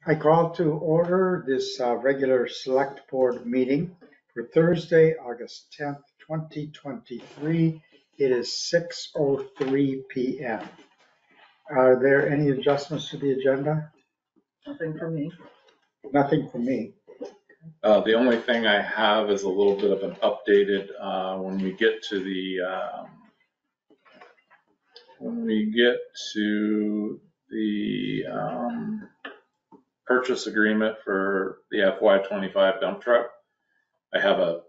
I call to order this regular select board meeting for Thursday, August 10th, 2023. It is 6:03 p.m. Are there any adjustments to the agenda? Nothing for me. Nothing for me. The only thing I have is a little bit of an updated when we get to the purchase agreement for the FY25 dump truck. I have a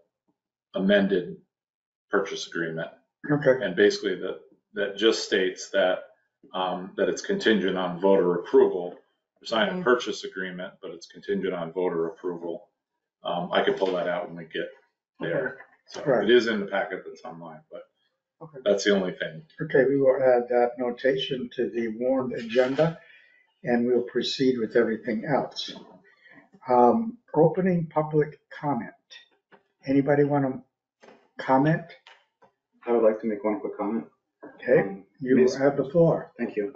amended purchase agreement, Okay. and basically that just states that that it's contingent on voter approval. We're signing a purchase agreement, but it's contingent on voter approval. I can pull that out when we get there. So Right. It is in the packet that's online, but Okay. that's the only thing. Okay, we will add that notation to the warned agenda and we'll proceed with everything else. Opening public comment. Anybody want to comment? I would like to make one quick comment. Okay, you have the floor. Thank you.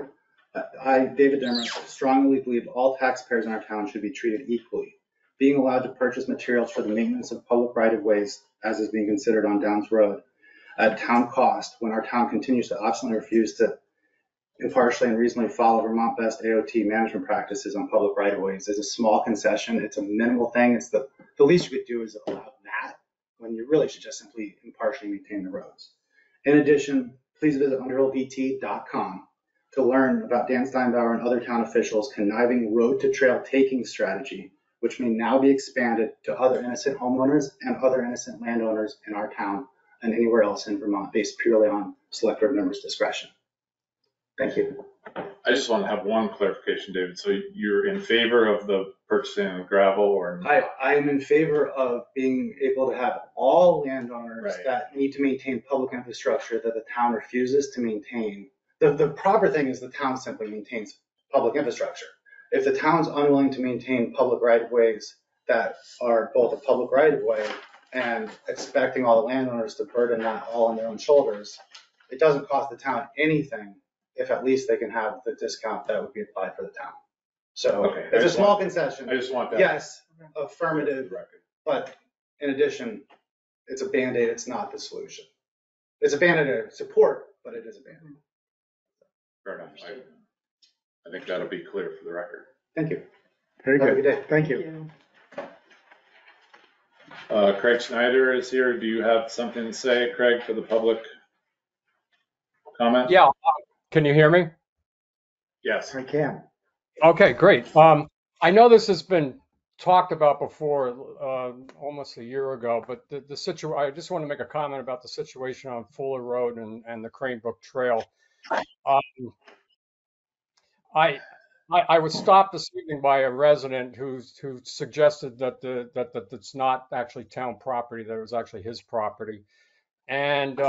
I, David Demmer, strongly believe all taxpayers in our town should be treated equally. Being allowed to purchase materials for the maintenance of public right-of-ways, as is being considered on Downs Road, at town cost, when our town continues to obstinately refuse to impartially and reasonably follow Vermont best AOT management practices on public right-of-ways, is a small concession. It's a minimal thing. It's the least you could do is allow that when you really should just simply impartially maintain the roads. In addition, please visit underhillbt.com to learn about Dan Steinbauer and other town officials' conniving road to trail taking strategy, which may now be expanded to other innocent homeowners and other innocent landowners in our town and anywhere else in Vermont, based purely on select board members' discretion. Thank you. I just want to have one clarification, David. So you're in favor of the purchasing of gravel, or I am in favor of being able to have all landowners that need to maintain public infrastructure that the town refuses to maintain. The proper thing is the town simply maintains public infrastructure. If the town's unwilling to maintain public right-of-ways that are both a public right-of-way and expecting all the landowners to burden that all on their own shoulders, it doesn't cost the town anything if at least they can have the discount that would be applied for the town. So okay, it's a small concession. I just want that. Yes, affirmative record. But in addition, it's a Band-Aid, it's not the solution. It's a Band-Aid of support, but it is a Band-Aid. Fair enough. I think that'll be clear for the record. Thank you. Very good. Have a good day. Thank you. Craig Schneider is here. Do you have something to say, Craig, for the public comment? Yeah. Can you hear me? Yes. I can. Okay, great. I know this has been talked about before, almost a year ago, but the situation, I just want to make a comment about the situation on Fuller Road and the Cranebrook Trail. I was stopped this evening by a resident who suggested that it's not actually town property, that it was actually his property. And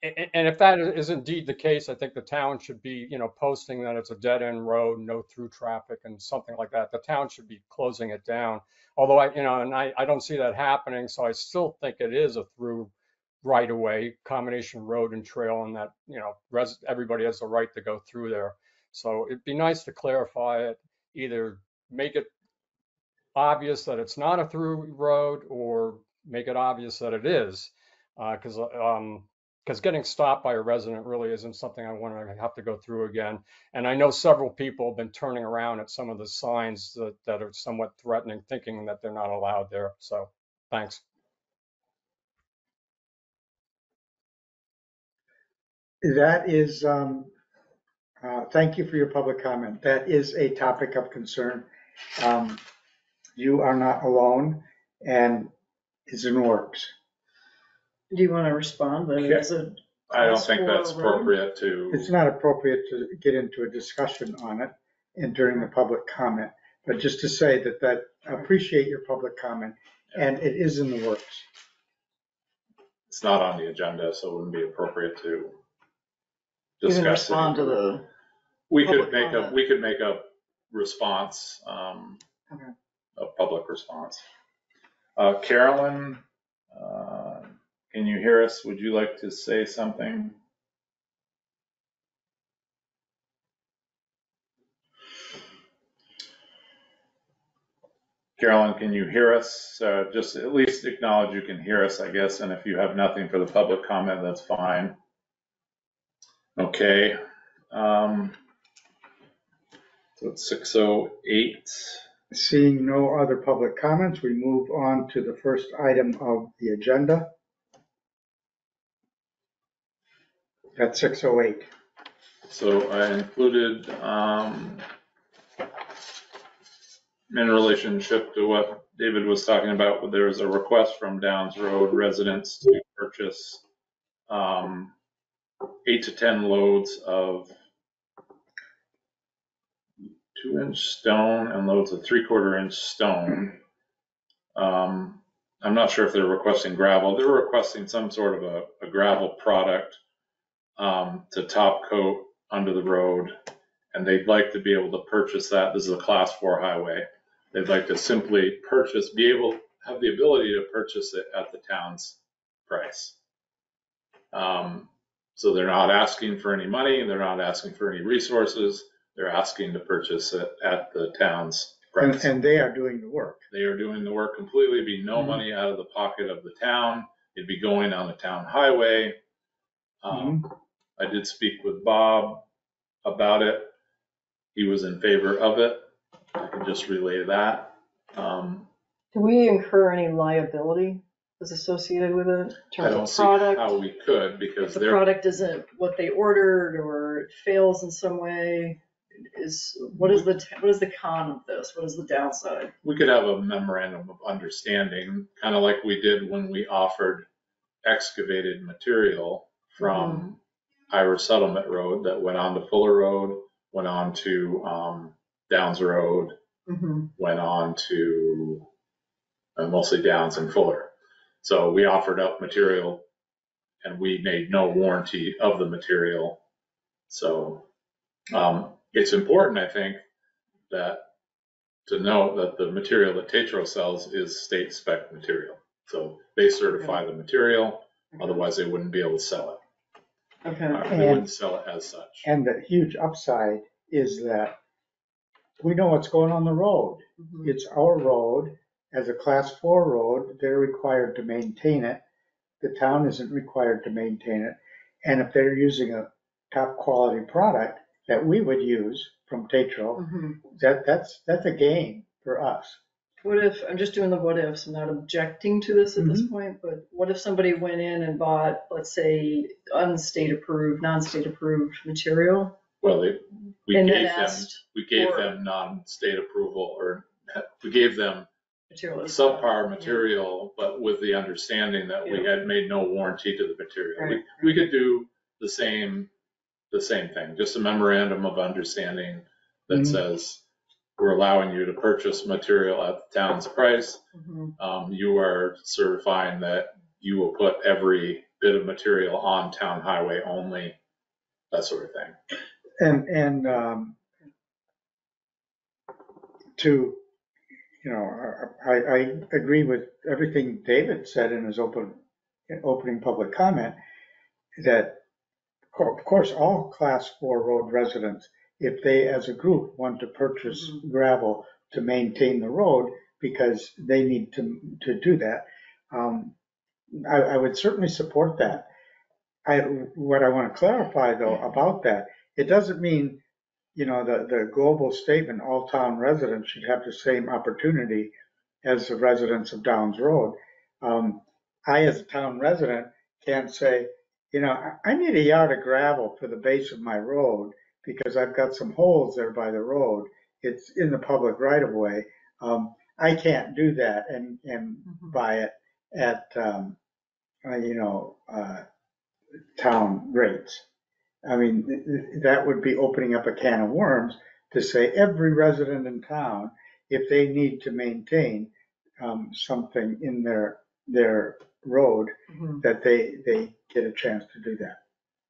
if that is indeed the case, I think the town should be, posting that it's a dead end road, no through traffic and something like that. The town should be closing it down. Although I don't see that happening. So I still think it is a through right of way, combination road and trail, and that, everybody has the right to go through there. So it'd be nice to clarify it, either make it obvious that it's not a through road or make it obvious that it is, because getting stopped by a resident really isn't something I want to have to go through again. And I know several people have been turning around at some of the signs that are somewhat threatening, thinking that they're not allowed there. So thanks. That is, thank you for your public comment. That is a topic of concern. You are not alone, and it's in works. Do you want to respond? I mean, I don't think that's appropriate to. It's not appropriate to get into a discussion on it and during the public comment, but just to say that I appreciate your public comment, and it is in the works. It's not on the agenda, so it wouldn't be appropriate to you discuss. Can respond to the. We could make a response, Okay. a public response. Carolyn, can you hear us? Would you like to say something? Carolyn, can you hear us? Just at least acknowledge you can hear us, I guess, and if you have nothing for the public comment, that's fine. Okay. So it's 6:08. Seeing no other public comments, we move on to the first item of the agenda. At 6:08. So I included, in relationship to what David was talking about, there was a request from Downs Road residents to purchase 8 to 10 loads of 2-inch stone and loads of 3/4-inch stone. I'm not sure if they're requesting gravel. They're requesting some sort of a gravel product to top coat under the road, and they'd like to be able to purchase that. This is a Class 4 highway. They'd like to simply have the ability to purchase it at the town's price. So they're not asking for any money, they're not asking for any resources, they're asking to purchase it at the town's price. And they are doing the work. They are doing the work completely. It'd be no money out of the pocket of the town. It'd be going on the town highway. I did speak with Bob about it. He was in favor of it. I can just relay that. Do we incur any liability that's associated with it in I terms don't of see product? how we could, because If the product isn't what they ordered or it fails in some way, what is the con of this? What is the downside? we could have a memorandum of understanding, kind of like we did when we offered excavated material from Ira Settlement Road that went on to Fuller Road, went on to Downs Road, went on to mostly Downs and Fuller. So we offered up material and we made no warranty of the material. So it's important, I think, to note that the material that Caterer sells is state spec material. So they certify the material, otherwise they wouldn't be able to sell it. Okay. They wouldn't sell it as such. And the huge upside is that we know what's going on the road. It's our road. As a Class 4 road, they're required to maintain it. The town isn't required to maintain it. And if they're using a top quality product that we would use from Caterer, that's a gain for us. What if, I'm just doing the what ifs, I'm not objecting to this at this point, but what if somebody went in and bought, let's say, non-state approved material? Well, we And gave then them non-state approval, or we gave them material subpar material, but with the understanding that we had made no warranty to the material. Right. We could do the same thing, just a memorandum of understanding that says we're allowing you to purchase material at the town's price. You are certifying that you will put every bit of material on town highway only, that sort of thing. And I agree with everything David said in his opening public comment, that of course all Class 4 road residents, if they as a group want to purchase gravel to maintain the road because they need to do that, I would certainly support that. What I want to clarify though about that, it doesn't mean, the global statement, all town residents should have the same opportunity as the residents of Downs Road. I, as a town resident, can't say, I need a yard of gravel for the base of my road because I've got some holes there by the road. It's in the public right of way. I can't do that and buy it at, town rates. I mean, that would be opening up a can of worms to say every resident in town, if they need to maintain something in their road, that they get a chance to do that.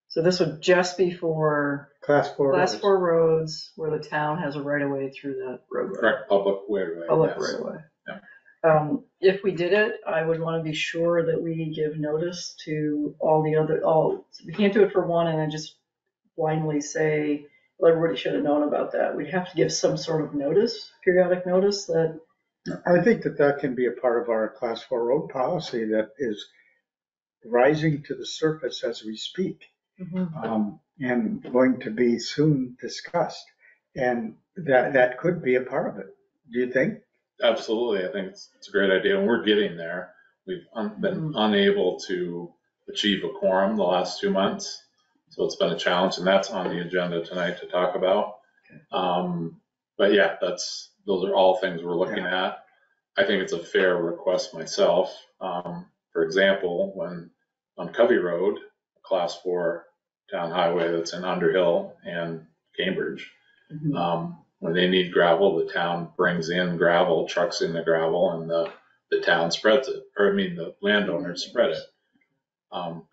So this would just be for Class 4 Class roads. 4 roads where the town has a right of way through that roadway. Correct, public right away. Public yes. right of way. Yeah. If we did it, I would want to be sure that we give notice to we can't do it for one and then just blindly say, well, everybody should have known about that. We'd have to give some sort of notice, periodic notice that I think that that can be a part of our class 4 road policy that is rising to the surface as we speak, and going to be soon discussed. And that could be a part of it. Do you think? Absolutely. I think it's a great idea, and we're getting there. We've been unable to achieve a quorum the last 2 months, so it's been a challenge, and that's on the agenda tonight to talk about. But yeah, those are all things we're looking at. I think it's a fair request myself. For example, when on Covey Road, a class 4 town highway that's in Underhill and Cambridge, when they need gravel, the town brings in gravel, trucks in the gravel, and the town spreads it, or I mean the landowners spread it.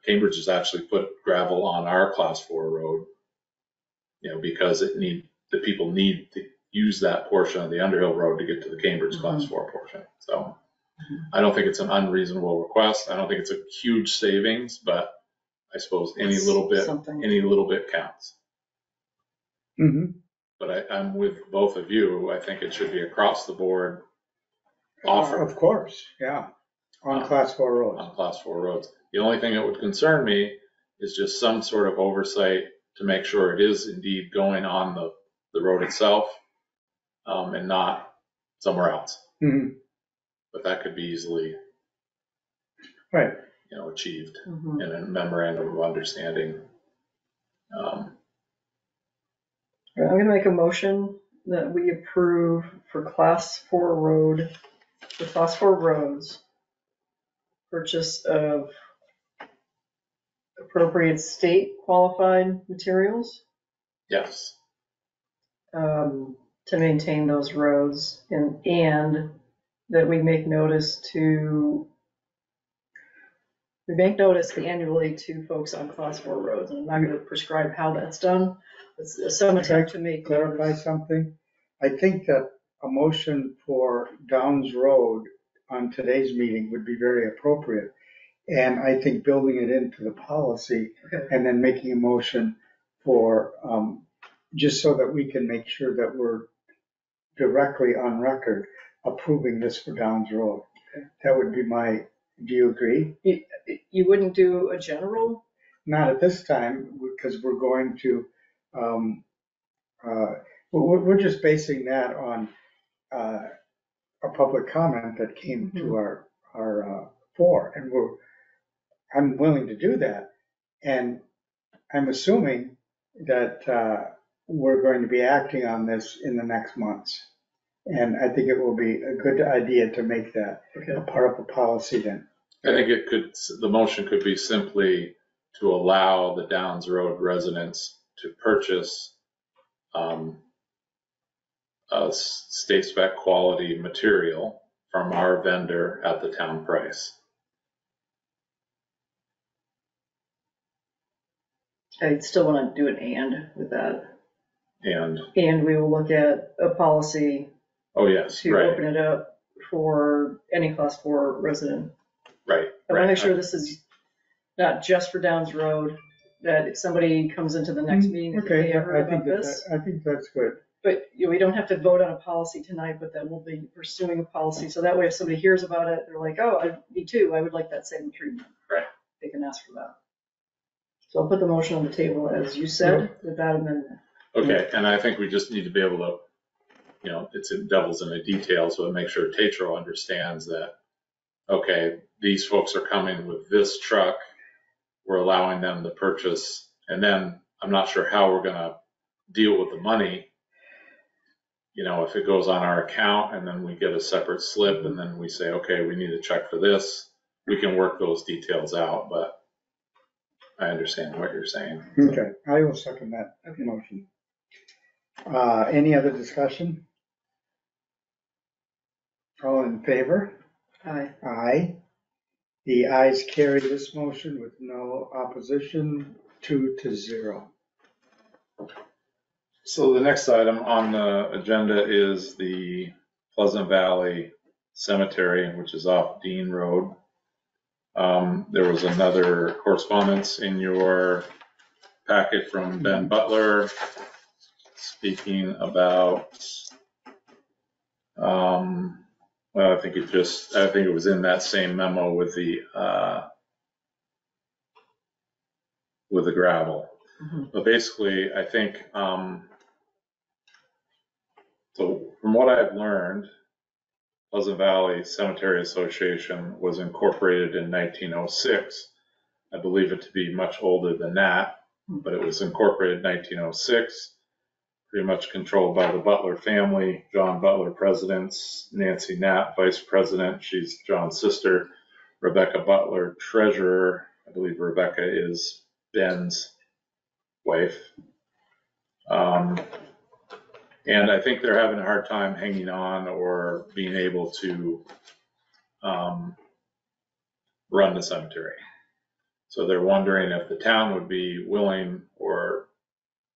Cambridge has actually put gravel on our class 4 road, because the people need to use that portion of the Underhill Road to get to the Cambridge class 4 portion. So I don't think it's an unreasonable request. I don't think it's a huge savings, but I suppose any little bit counts. But I'm with both of you. I think it should be across the board offer. Of course, yeah. On class 4 roads. On class 4 roads. The only thing that would concern me is just some sort of oversight to make sure it is indeed going on the road itself, and not somewhere else. But that could be easily achieved in a memorandum of understanding. I'm going to make a motion that we approve for class 4 roads, purchase of appropriate state qualified materials. Yes. To maintain those roads, and that we make notice annually to folks on class 4 roads. And I'm not going to prescribe how that's done. It's some attempt to make clarify something. I think that a motion for Downs Road on today's meeting would be very appropriate. And I think building it into the policy and then making a motion for, just so that we can make sure that we're directly on record approving this for Downs Road. That would be do you agree? You wouldn't do a general? Not at this time, because we're going to, we're just basing that on a public comment that came to our fore, and I'm willing to do that. And I'm assuming that we're going to be acting on this in the next months. And I think it will be a good idea to make that a part of the policy then. I think the motion could be simply to allow the Downs Road residents to purchase a state spec quality material from our vendor at the town price. I'd still want to do an and with that. And we will look at a policy. Oh, yes, to open it up for any class 4 resident. Right. I want to make sure this is not just for Downs Road, that if somebody comes into the next meeting, okay, I heard about this. I think that's good. But we don't have to vote on a policy tonight, but that we'll be pursuing a policy. So that way, if somebody hears about it, they're like, oh, me too, I would like that same treatment. Right. They can ask for that. So I'll put the motion on the table, as you said, with that amendment. Okay, and I think we just need to be able to, it's devil's in the details, but make sure Tetro understands that, okay, these folks are coming with this truck, we're allowing them to purchase, and then I'm not sure how we're going to deal with the money. If it goes on our account and then we get a separate slip and then we say, okay, we need a check for this, we can work those details out, but I understand what you're saying. Okay, I will second that motion. Any other discussion? All in favor? Aye. Aye. The ayes carry this motion with no opposition, 2-0. So the next item on the agenda is the Pleasant Valley Cemetary, which is off Deane Road. There was another correspondence in your packet from Ben Butler speaking about Well, I think it was in that same memo with the gravel. Mhm. But basically, I think, so from what I've learned, Pleasant Valley Cemetery Association was incorporated in 1906. I believe it to be much older than that, but it was incorporated in 1906, pretty much controlled by the Butler family. John Butler, presidents, Nancy Knapp, vice president, she's John's sister, Rebecca Butler, treasurer. I believe Rebecca is Ben's wife. And I think they're having a hard time hanging on or being able to run the cemetery. So they're wondering if the town would be willing or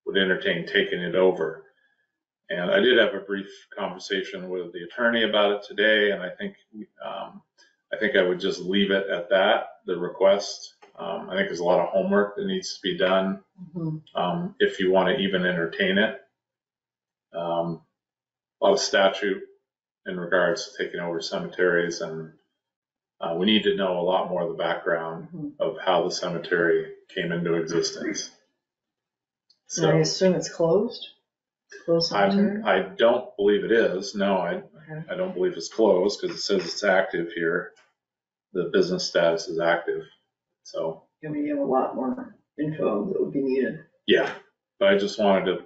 would entertain taking it over. And I did have a brief conversation with the attorney about it today, and I think I would just leave it at that, the request. I think there's a lot of homework that needs to be done if you want to even entertain it. A lot of statute in regards to taking over cemeteries, and we need to know a lot more of the background of how the cemetery came into existence. So I assume it's closed? Closed cemetery? I don't believe it is. No, I don't believe it's closed because it says it's active here. The business status is active. So I mean, you have a lot more info that would be needed. yeah, but I just wanted to,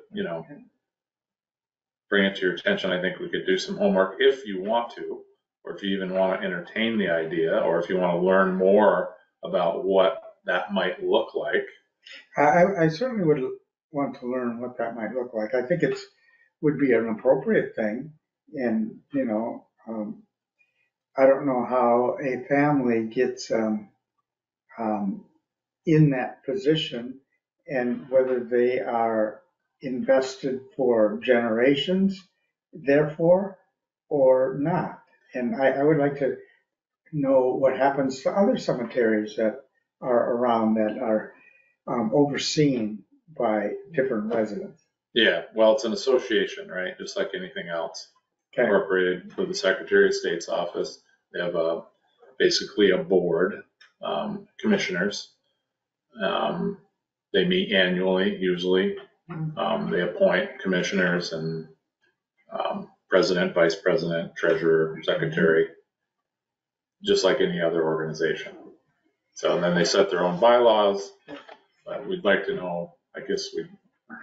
bring it to your attention. I think we could do some homework if you want to, or if you even want to entertain the idea, or if you want to learn more about what that might look like. I certainly would want to learn what that might look like. I think it would be an appropriate thing. And, I don't know how a family gets in that position and whether they are invested for generations, therefore, or not. And I would like to know what happens to other cemeteries that are around that are overseen by different residents. Yeah, well, it's an association, right? Just like anything else. Okay. Incorporated with the Secretary of State's office. They have basically a board, commissioners. They meet annually, usually. They appoint commissioners and president, vice president, treasurer, secretary, just like any other organization. So and then they set their own bylaws. But we'd like to know, I guess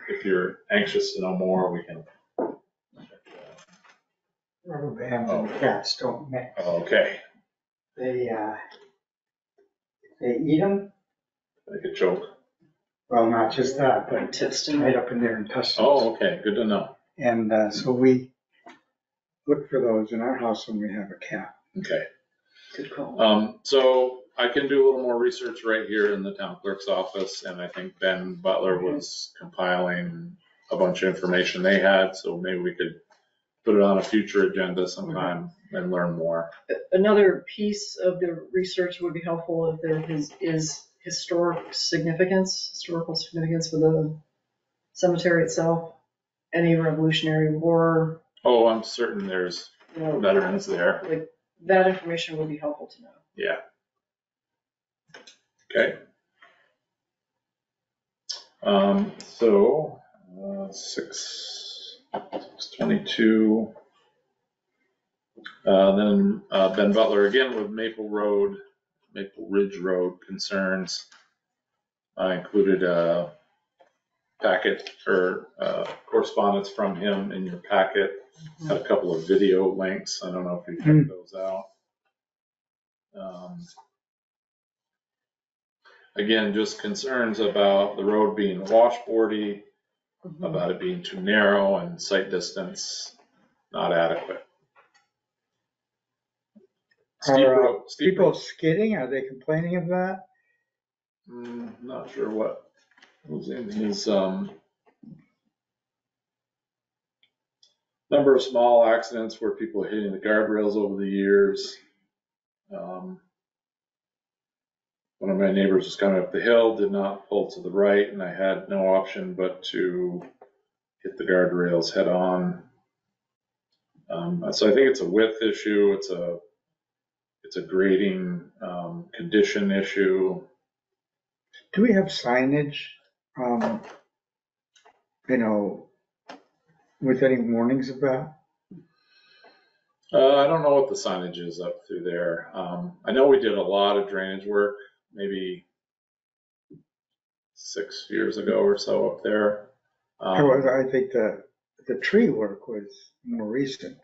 if you're anxious to know more, we can. Rubber bands and cats don't mix. Okay. They eat them. They could choke. Well, not just that, but Intestine. right up in their intestines. Oh, okay. Good to know. And so we look for those in our house when we have a cat. Okay. Good call. So I can do a little more research right here in the town clerk's office, and I think Ben Butler was compiling a bunch of information they had, so maybe we could put it on a future agenda sometime and learn more. Another piece of the research would be helpful if there is historical significance for the cemetery itself. Any Revolutionary War. Oh, I'm certain there's veterans there. Like that information would be helpful to know. Yeah. Okay. So 6:22. Then Ben Butler again with Maple Ridge Road concerns. I included a packet or correspondence from him in your packet. Had a couple of video links. I don't know if you checked those out. Again, just concerns about the road being washboardy, about it being too narrow and sight distance not adequate. Are people skidding? Are they complaining of that? Not sure what was in his number of small accidents where people are hitting the guardrails over the years. One of my neighbors was coming up the hill, did not pull to the right, and I had no option but to hit the guardrails head on. So I think it's a width issue. It's a grading condition issue. Do we have signage, you know, with any warnings of that? I don't know what the signage is up through there. I know we did a lot of drainage work, maybe 6 years ago or so up there. I think the tree work was more recent.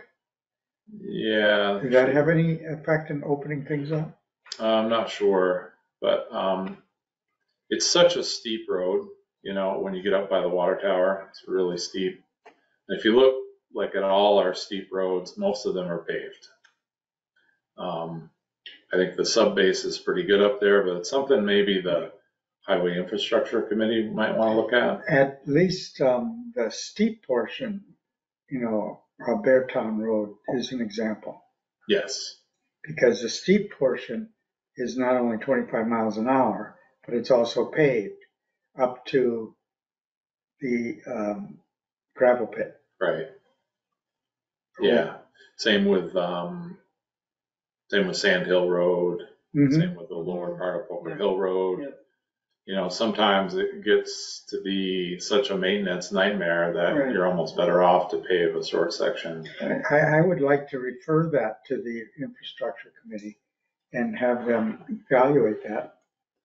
Yeah. Did that have any effect in opening things up? I'm not sure, but it's such a steep road, you know, when you get up by the water tower, it's really steep. And if you look like at all our steep roads, most of them are paved. I think the sub base is pretty good up there, but it's something maybe the Highway Infrastructure Committee might want to look at. At least the steep portion, you know, of Beartown Road is an example. Yes. Because the steep portion is not only 25 miles an hour, but it's also paved up to the gravel pit. Right. Yeah. Same with Sand Hill Road. Mhm. Same with the lower part of Poker Hill Road. Yeah. You know, sometimes it gets to be such a maintenance nightmare that Right. you're almost better off to pave a short section. I would like to refer that to the infrastructure committee and have them evaluate that.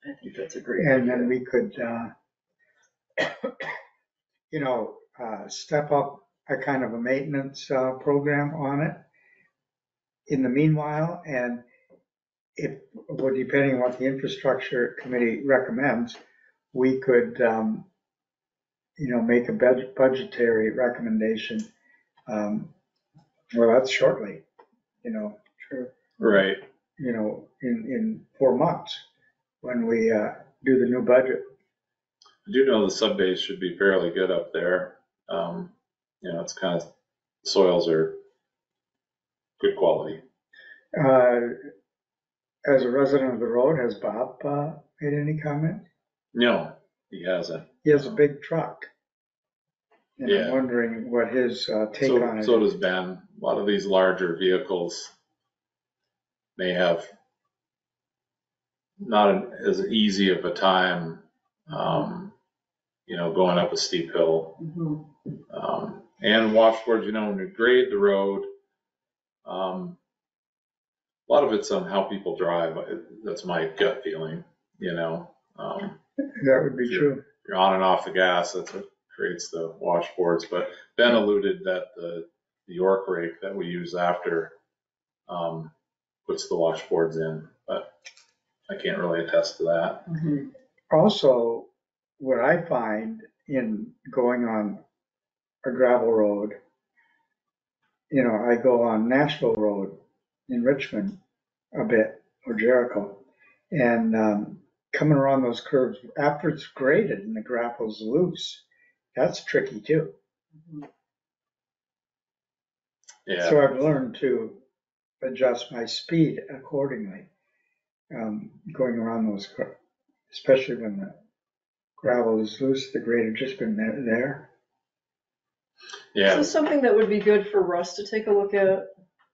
I think that's a great And idea. then we could, you know, step up a kind of a maintenance program on it in the meanwhile. And if, well, depending on what the infrastructure committee recommends, we could, you know, make a budgetary recommendation. Well, that's shortly, you know, Right. you know, in 4 months when we do the new budget. I do know the sub base should be fairly good up there. You know, it's kind of, soils are good quality. As a resident of the road, has Bob made any comment? No, he hasn't. He has a big truck. And Yeah. I'm wondering what his take on it So is. does Ben. A lot of these larger vehicles may have not as easy of a time, you know, going up a steep hill. Mhm. And washboards, you know, when you grade the road, a lot of it's on how people drive. That's my gut feeling, you know. That would be true. You're on and off the gas, that's what creates the washboards. But Ben alluded that the York rake that we use after puts the washboards in, but I can't really attest to that. Mhm. Also, what I find in going on a gravel road, you know, I go on Nashville Road in Richmond a bit, or Jericho, and coming around those curves after it's graded and the gravel's loose, that's tricky too. Yeah. So I've learned to adjust my speed accordingly, going around those curves, especially when the gravel is loose, the grade had just been there. Yeah. So something that would be good for Russ to take a look at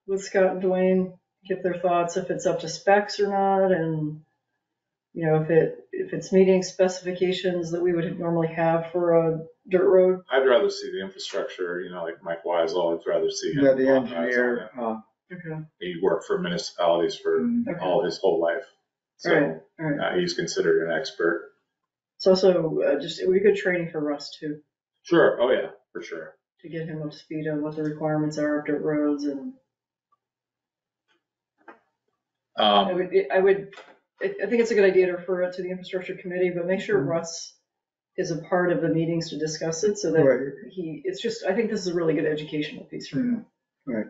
with Scott and Dwayne, get their thoughts if it's up to specs or not, and you know if it's meeting specifications that we would normally have for a dirt road. I'd rather see the infrastructure, you know, like Mike Weisel, I'd rather see him. Yeah, the authorize engineer. on it. Okay. He worked for municipalities for Mm. all his whole life. So All right. he's considered an expert. It's also just it would be good training for Russ too, Sure. Oh yeah, for sure. to get him up to speed on what the requirements are of dirt roads. And I think it's a good idea to refer it to the infrastructure committee, but make sure Russ is a part of the meetings to discuss it so that Right. it's just, I think this is a really good educational piece for him. Right.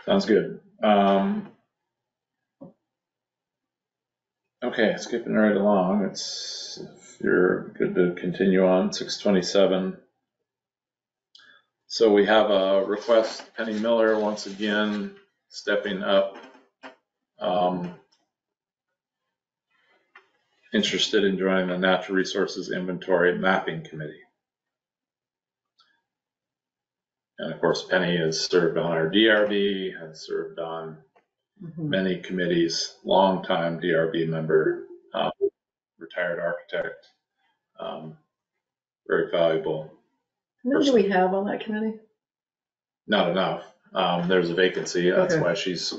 Sounds good. Okay, skipping right along. If you're good to continue on, 627. So we have a request, Penny Miller once again stepping up. Interested in joining the Natural Resources Inventory Mapping Committee. And of course, Penny has served on our DRB, has served on many committees, longtime DRB member, retired architect, very valuable. How many do we have on that committee? Not enough. There's a vacancy. That's Okay. why she's,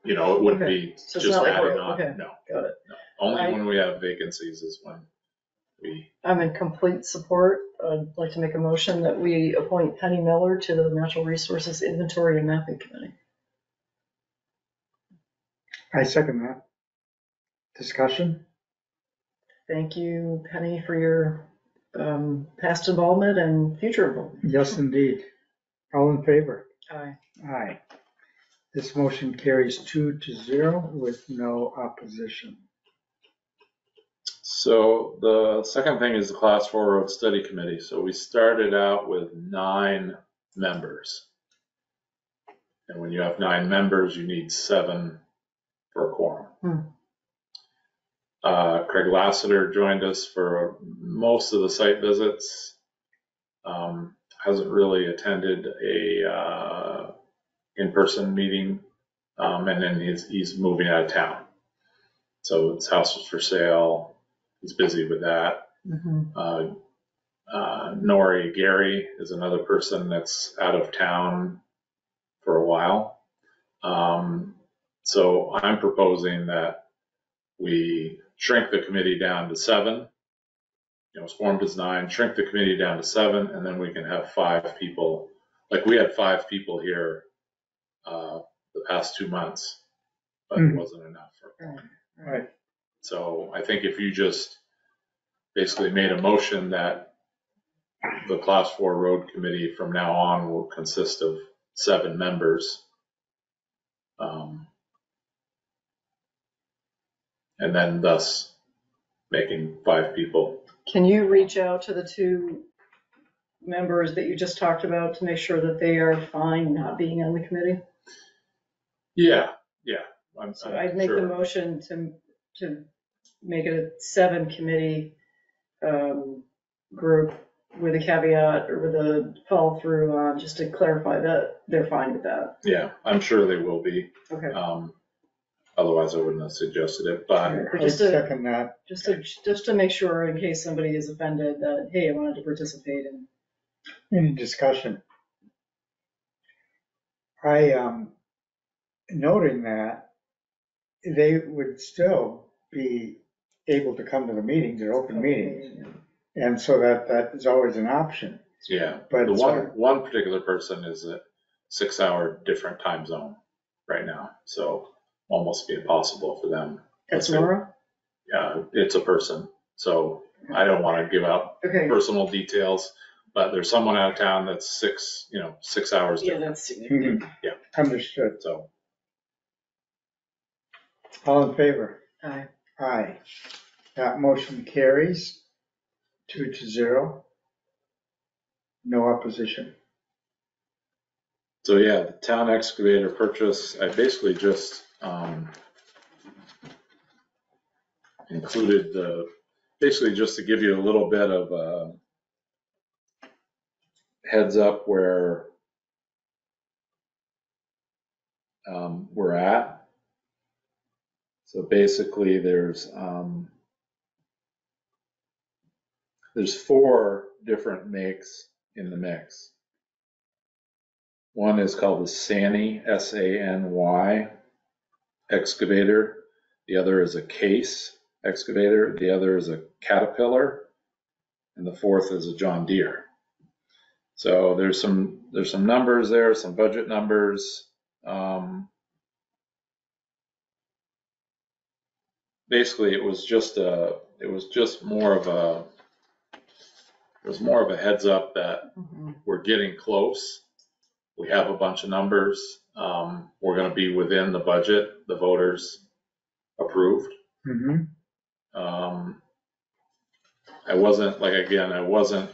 it wouldn't be So it's just not like adding we're- on. okay. No. Got it. No. Only when we have vacancies is when we, I'm in complete support. I'd like to make a motion that we appoint Penny Miller to the Natural Resources Inventory and Mapping Committee. I second that. Discussion? Thank you, Penny, for your past involvement and future involvement. Yes, indeed. All in favor? Aye. Aye. This motion carries 2-0 with no opposition. so the second thing is the Class 4 Road Study Committee. So we started out with 9 members. And when you have 9 members, you need 7 for a quorum. Craig Lassiter joined us for most of the site visits. Hasn't really attended a in-person meeting, and then he's moving out of town. So his house was for sale. He's busy with that. Nori Gary is another person that's out of town for a while. So I'm proposing that we shrink the committee down to 7. It's formed as 9, shrink the committee down to 7, and then we can have 5 people. Like we had 5 people here the past 2 months, but it wasn't enough for them. Right. So I think if you just basically made a motion that the Class 4 Road Committee from now on will consist of 7 members, and then thus making 5 people. Can you reach out to the 2 members that you just talked about to make sure that they are fine not being on the committee? Yeah. So I'd make the motion to make it a 7 committee group with a caveat or with a follow through on, just to clarify that they're fine with that. Yeah, I'm sure they will be. Okay. Otherwise I wouldn't have suggested it, but I second that. Just to make sure, in case somebody is offended, that, hey, I wanted to participate in. Any discussion? I, noting that they would still be able to come to the meetings, they're open meetings. And so that is always an option. yeah, But the one particular person is a 6-hour different time zone right now, so almost be impossible for them. That's Nora? Yeah, it's a person, so I don't want to give out personal details, but there's someone out of town that's 6 hours Yeah, different. that's significant. Yeah. Understood. So All in favor? Aye. Aye. That motion carries 2-0. No opposition. So yeah, the town excavator purchase, I basically just included basically just to give you a little bit of a heads up where we're at. So basically there's 4 different makes in the mix. One is called the Sany, S-A-N-Y excavator. The other is a Case excavator. The other is a Caterpillar. And the 4th is a John Deere. So there's some numbers there, some budget numbers. Basically, it was just more of a heads up that we're getting close. We have a bunch of numbers. We're going to be within the budget the voters approved.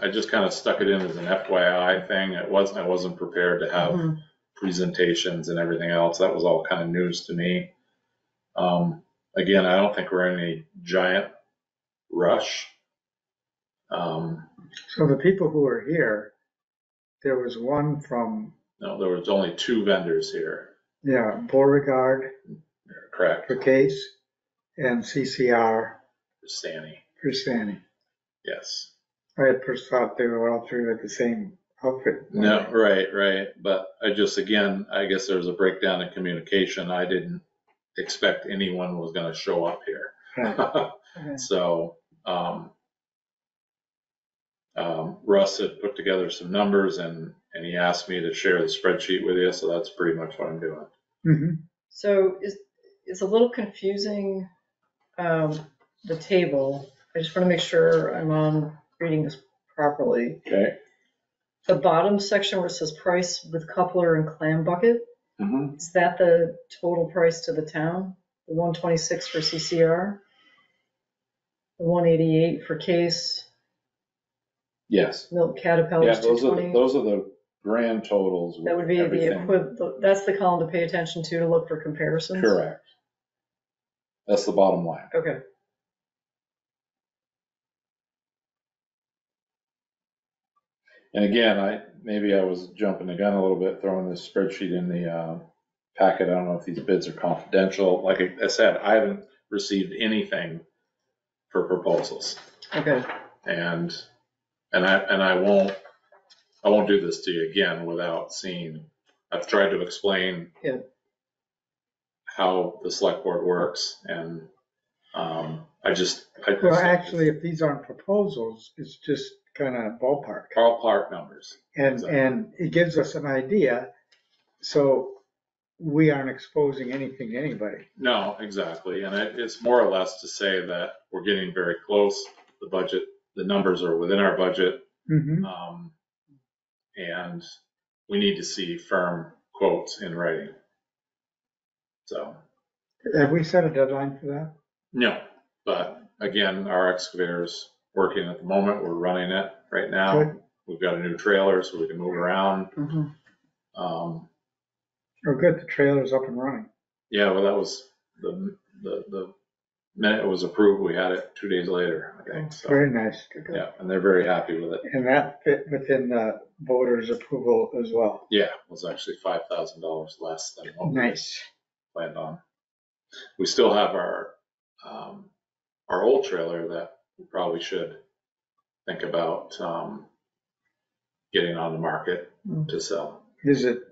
I just kind of stuck it in as an FYI thing. I wasn't prepared to have presentations and everything else. That was all kind of news to me. Again, I don't think we're in any giant rush. So the people who are here there was one from, No, there was only 2 vendors here. Beauregard Correct. for Case and CCR Stanny. for Stanny. Yes. I at first thought they were all three with the same outfit. No, right. But I guess there was a breakdown in communication. I didn't expect anyone was going to show up here. Right. Okay. So, Russ had put together some numbers and he asked me to share the spreadsheet with you. So that's pretty much what I'm doing. Mm-hmm. So it's a little confusing, the table. I just want to make sure I'm on reading this properly. Okay. The bottom section where it says price with coupler and clam bucket, Mm-hmm. is that the total price to the town? The 126 for CCR? The 188 for Case? Yes. Milk Caterpillars, 220? Those are the grand totals. That would be the everything. equivalent, that's the column to pay attention to look for comparisons? Correct. That's the bottom line. Okay. And again, maybe I was jumping the gun a little bit, throwing this spreadsheet in the packet. I don't know if these bids are confidential. Like I said, I haven't received anything for proposals, Okay. and I won't do this to you again without seeing. I've tried to explain how the select board works, and Well, actually, if these aren't proposals, it's just kind of ballpark. ballpark numbers. And it gives us an idea, so we aren't exposing anything to anybody. No, exactly. And it's more or less to say that we're getting very close. The budget, the numbers are within our budget. Mm-hmm. And we need to see firm quotes in writing. So. Have we set a deadline for that? No, but again, our excavator's working at the moment. We're running it right now. Good. We've got a new trailer so we can move around. Mm-hmm. Oh, good, the trailer's up and running. Yeah, well, that was the minute it was approved, we had it 2 days later, I think. So, Very nice. yeah, and they're very happy with it. And that fit within the voters' approval as well. Yeah, it was actually $5,000 less than what we Nice. planned on. We still have our old trailer that we probably should think about getting on the market to sell. Is it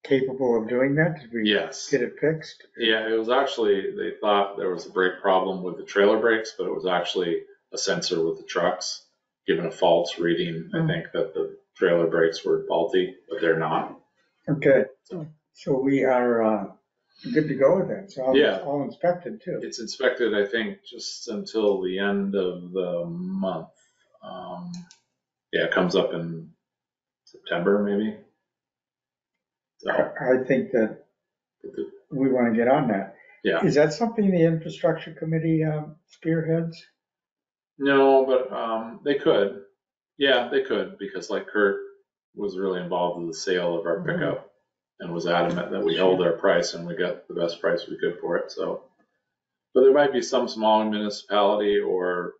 capable of doing that? Did we Yes. get it fixed? Yeah, it was actually, they thought there was a brake problem with the trailer brakes, but it was actually a sensor with the trucks giving a false reading. I think that the trailer brakes were faulty, but they're not. Okay, so we are good to go with that. So Yeah. it's all inspected too. It's inspected, I think, just until the end of the month. Yeah, it comes up in September, maybe. So, I think that we want to get on that. yeah. Is that something the infrastructure committee spearheads? No, but they could. Yeah, they could, because like Kurt was really involved with the sale of our pickup and was adamant that we held our price and we got the best price we could for it. So, but there might be some small municipality or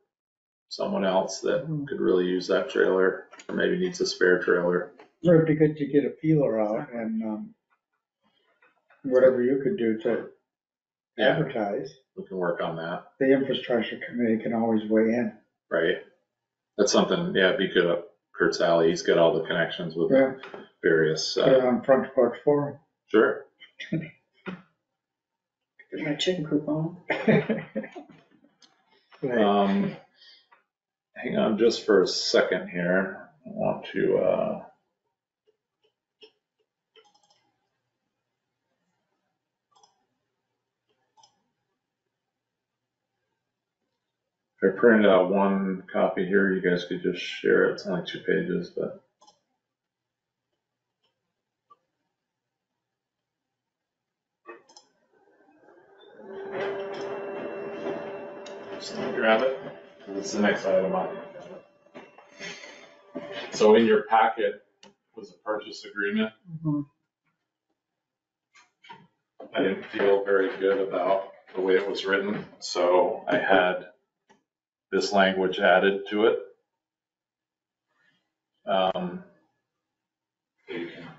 someone else that could really use that trailer, or maybe needs a spare trailer. It would be good to get a feeler out and whatever you could do to Yeah. advertise. We can work on that, The infrastructure committee can always weigh in. right? That's something, yeah, be good up Kurt's alley. He's got all the connections with Yeah. various, Put it on Front Porch Forum. sure. Get my chicken coop on. Right. Hang on just for a second here. I want to, I printed out one copy here. You guys could just share it. It's only 2 pages, but. Just let me grab it. It's the next item on. So in your packet was a purchase agreement. I didn't feel very good about the way it was written, so I had this language added to it.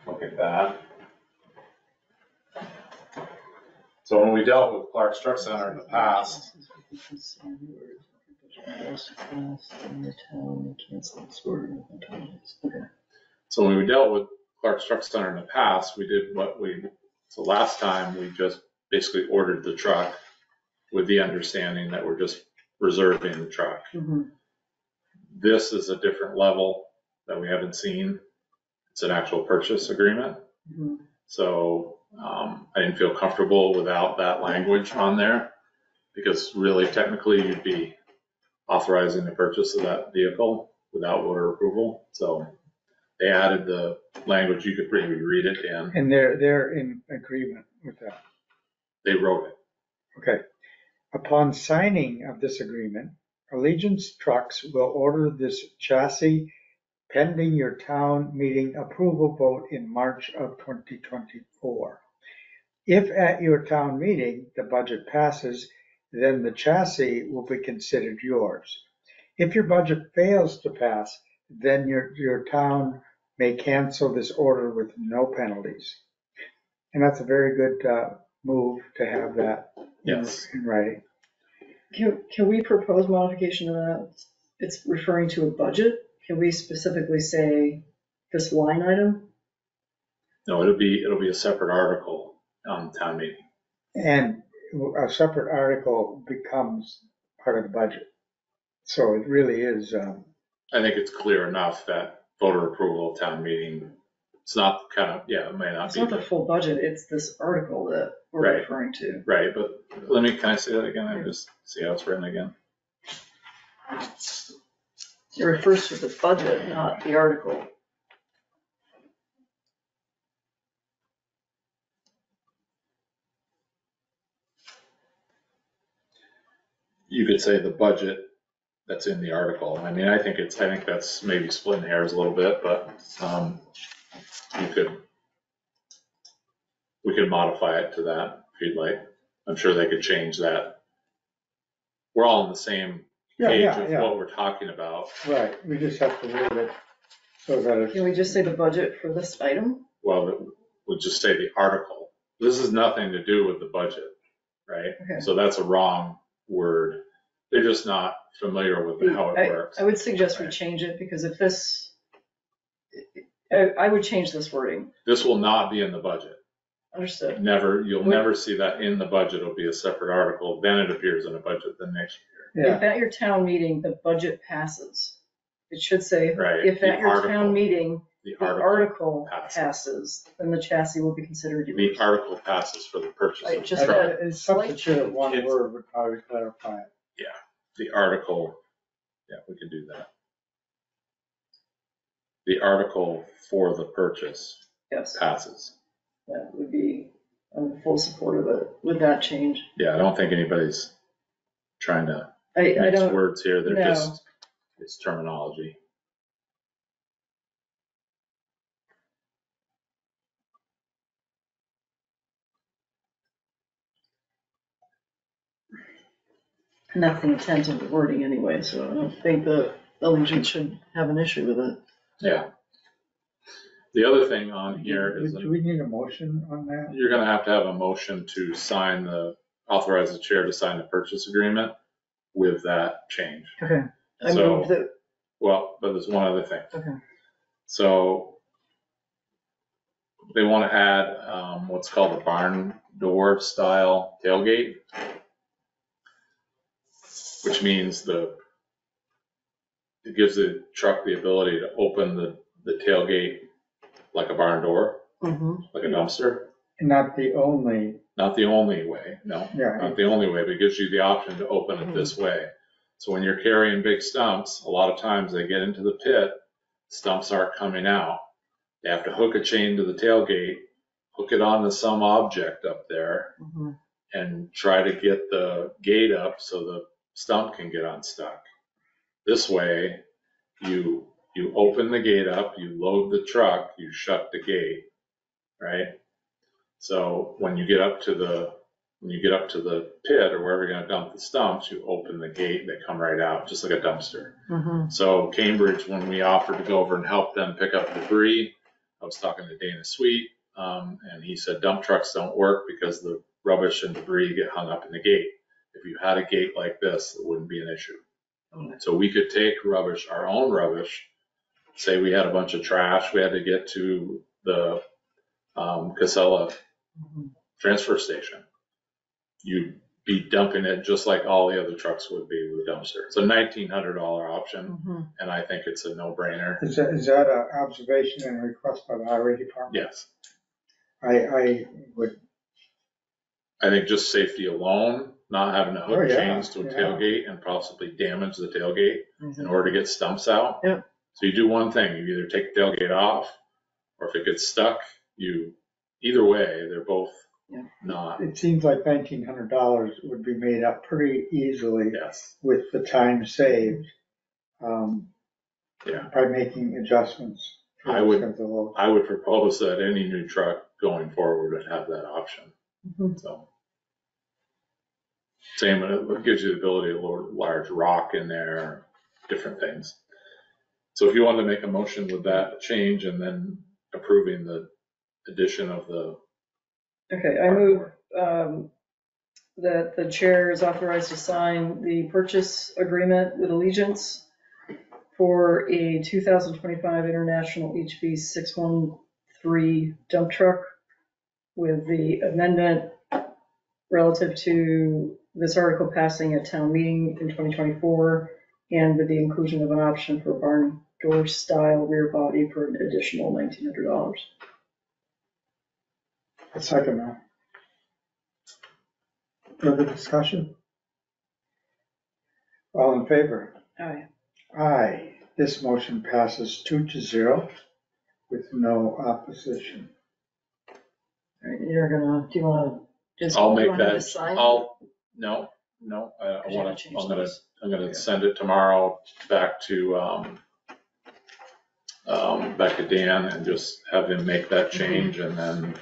look at that. So when we dealt with Clark's Truck Center in the past, so when we dealt with Clark's Truck Center in the past, we did so last time we just basically ordered the truck with the understanding that we're just reserving the truck. Mhm. This is a different level that we haven't seen. It's an actual purchase agreement. Mhm. So I didn't feel comfortable without that language on there, because really technically you'd be authorizing the purchase of that vehicle without voter approval. So they added the language, you could maybe read it in. And they're in agreement with that. They wrote it. Okay. Upon signing of this agreement, Allegiance Trucks will order this chassis pending your town meeting approval vote in March of 2024. If at your town meeting the budget passes, then the chassis will be considered yours. If your budget fails to pass, then your town may cancel this order with no penalties. And that's a very good move to have that Yes. in writing. Can we propose modification to that? It's referring to a budget. Can we specifically say this line item? No, it'll be a separate article on town meeting. And a separate article becomes part of the budget. So it really is, I think it's clear enough that voter approval town meeting, it's not kind of, yeah, it may not It's be. not the full budget, it's this article that we're Right. referring to. Right, but can I say that again? I just see how it's written again. It refers to the budget, not the article. You could say the budget that's in the article. I mean, I think that's maybe splitting hairs a little bit, but we could modify it to that if you'd like. I'm sure they could change that. We're all on the same page of what we're talking about. right. We just have to read it so that it's. Can we just say the budget for this item? Well, we'll just say the article. This has nothing to do with the budget, right? Okay. So that's a wrong word. They're just not familiar with how it works. I would suggest we Right. change it, because if this, I would change this wording. This will not be in the budget. Understood. You'll never see that in the budget. It'll be a separate article. Then it appears in a budget the next year. Yeah, If at your town meeting, the budget passes, it should say, Right. if The at your article. town meeting, The the article passes. passes, then the chassis will be considered The yours. article passes for the purchase Right, of the just truck. that- and substitute one It's- word would probably clarify it. The article, yeah, we can do that. The article for the purchase Yes, passes. that would be, I'm in full support of it with that change. Yeah, I don't think anybody's trying to I mix don't, words here. They're no. just, it's terminology. and that's the intent of the wording anyway, so I don't think the Allegiance should have an issue with it. Yeah. The other thing on here is Do we need a motion on that? you're gonna have to have a motion to authorize the chair to sign the purchase agreement with that change. Okay. I So- move that, Well, but there's one other thing. okay. So they want to add what's called a barn door style tailgate, which means it gives the truck the ability to open the tailgate like a barn door, Mhm. like a dumpster. Not the only, Not the only way, no, yeah, not the only way, but it gives you the option to open it this way. So when you're carrying big stumps, a lot of times they get into the pit, stumps aren't coming out. They have to hook a chain to the tailgate, hook it onto some object up there, Mhm. and try to get the gate up so the stump can get unstuck. This way, you open the gate up, you load the truck, you shut the gate, right? So when you get up to the pit or wherever you're gonna dump the stumps, you open the gate, they come right out, just like a dumpster. Mhm. So Cambridge, when we offered to go over and help them pick up debris, I was talking to Dana Sweet, and he said dump trucks don't work because the rubbish and debris get hung up in the gate. If you had a gate like this, it wouldn't be an issue. So we could take rubbish, our own rubbish, say we had a bunch of trash we had to get to the Casella transfer station. You'd be dumping it just like all the other trucks would be with a dumpster. It's a $1,900 option, and I think it's a no-brainer. Is that an observation and a request by the highway department? Yes. I think just safety alone, not having to hook chains to a tailgate and possibly damage the tailgate in order to get stumps out. Yeah. So you do one thing, you either take the tailgate off, or if it gets stuck, either way, they're both not. It seems like $1,900 would be made up pretty easily with the time saved by making adjustments. I would propose that any new truck going forward would have that option. So same, it gives you the ability to load large rock in there, different things. So if you wanted to make a motion with that change and then approving the addition of the. Okay, I move that the chair is authorized to sign the purchase agreement with Allegiance for a 2025 International HV 613 dump truck with the amendment relative to this article passing at town meeting in 2024 and with the inclusion of an option for barn door style rear body for an additional $1,900. A second now. Further discussion? All in favor? Aye. Aye. This motion passes 2-0 with no opposition. All right, you're gonna, do you wanna just? I'll make to that, sign? no, I'm gonna send it tomorrow back to Dan and just have him make that change, and then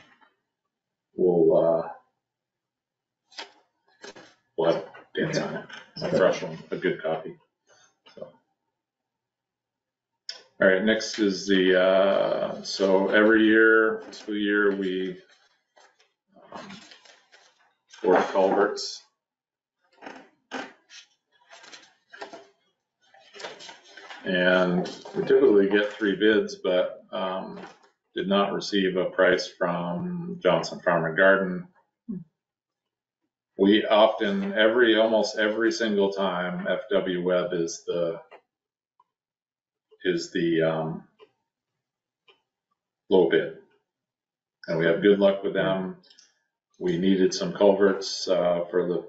we'll have Dan sign it. A fresh one, a good copy. So. All right, next is the, so every year, fiscal year, we for culverts. And we typically get 3 bids, but did not receive a price from Johnson Farm and Garden. We often, almost every single time, FW Webb is the low bid. And we have good luck with them. We needed some culverts for the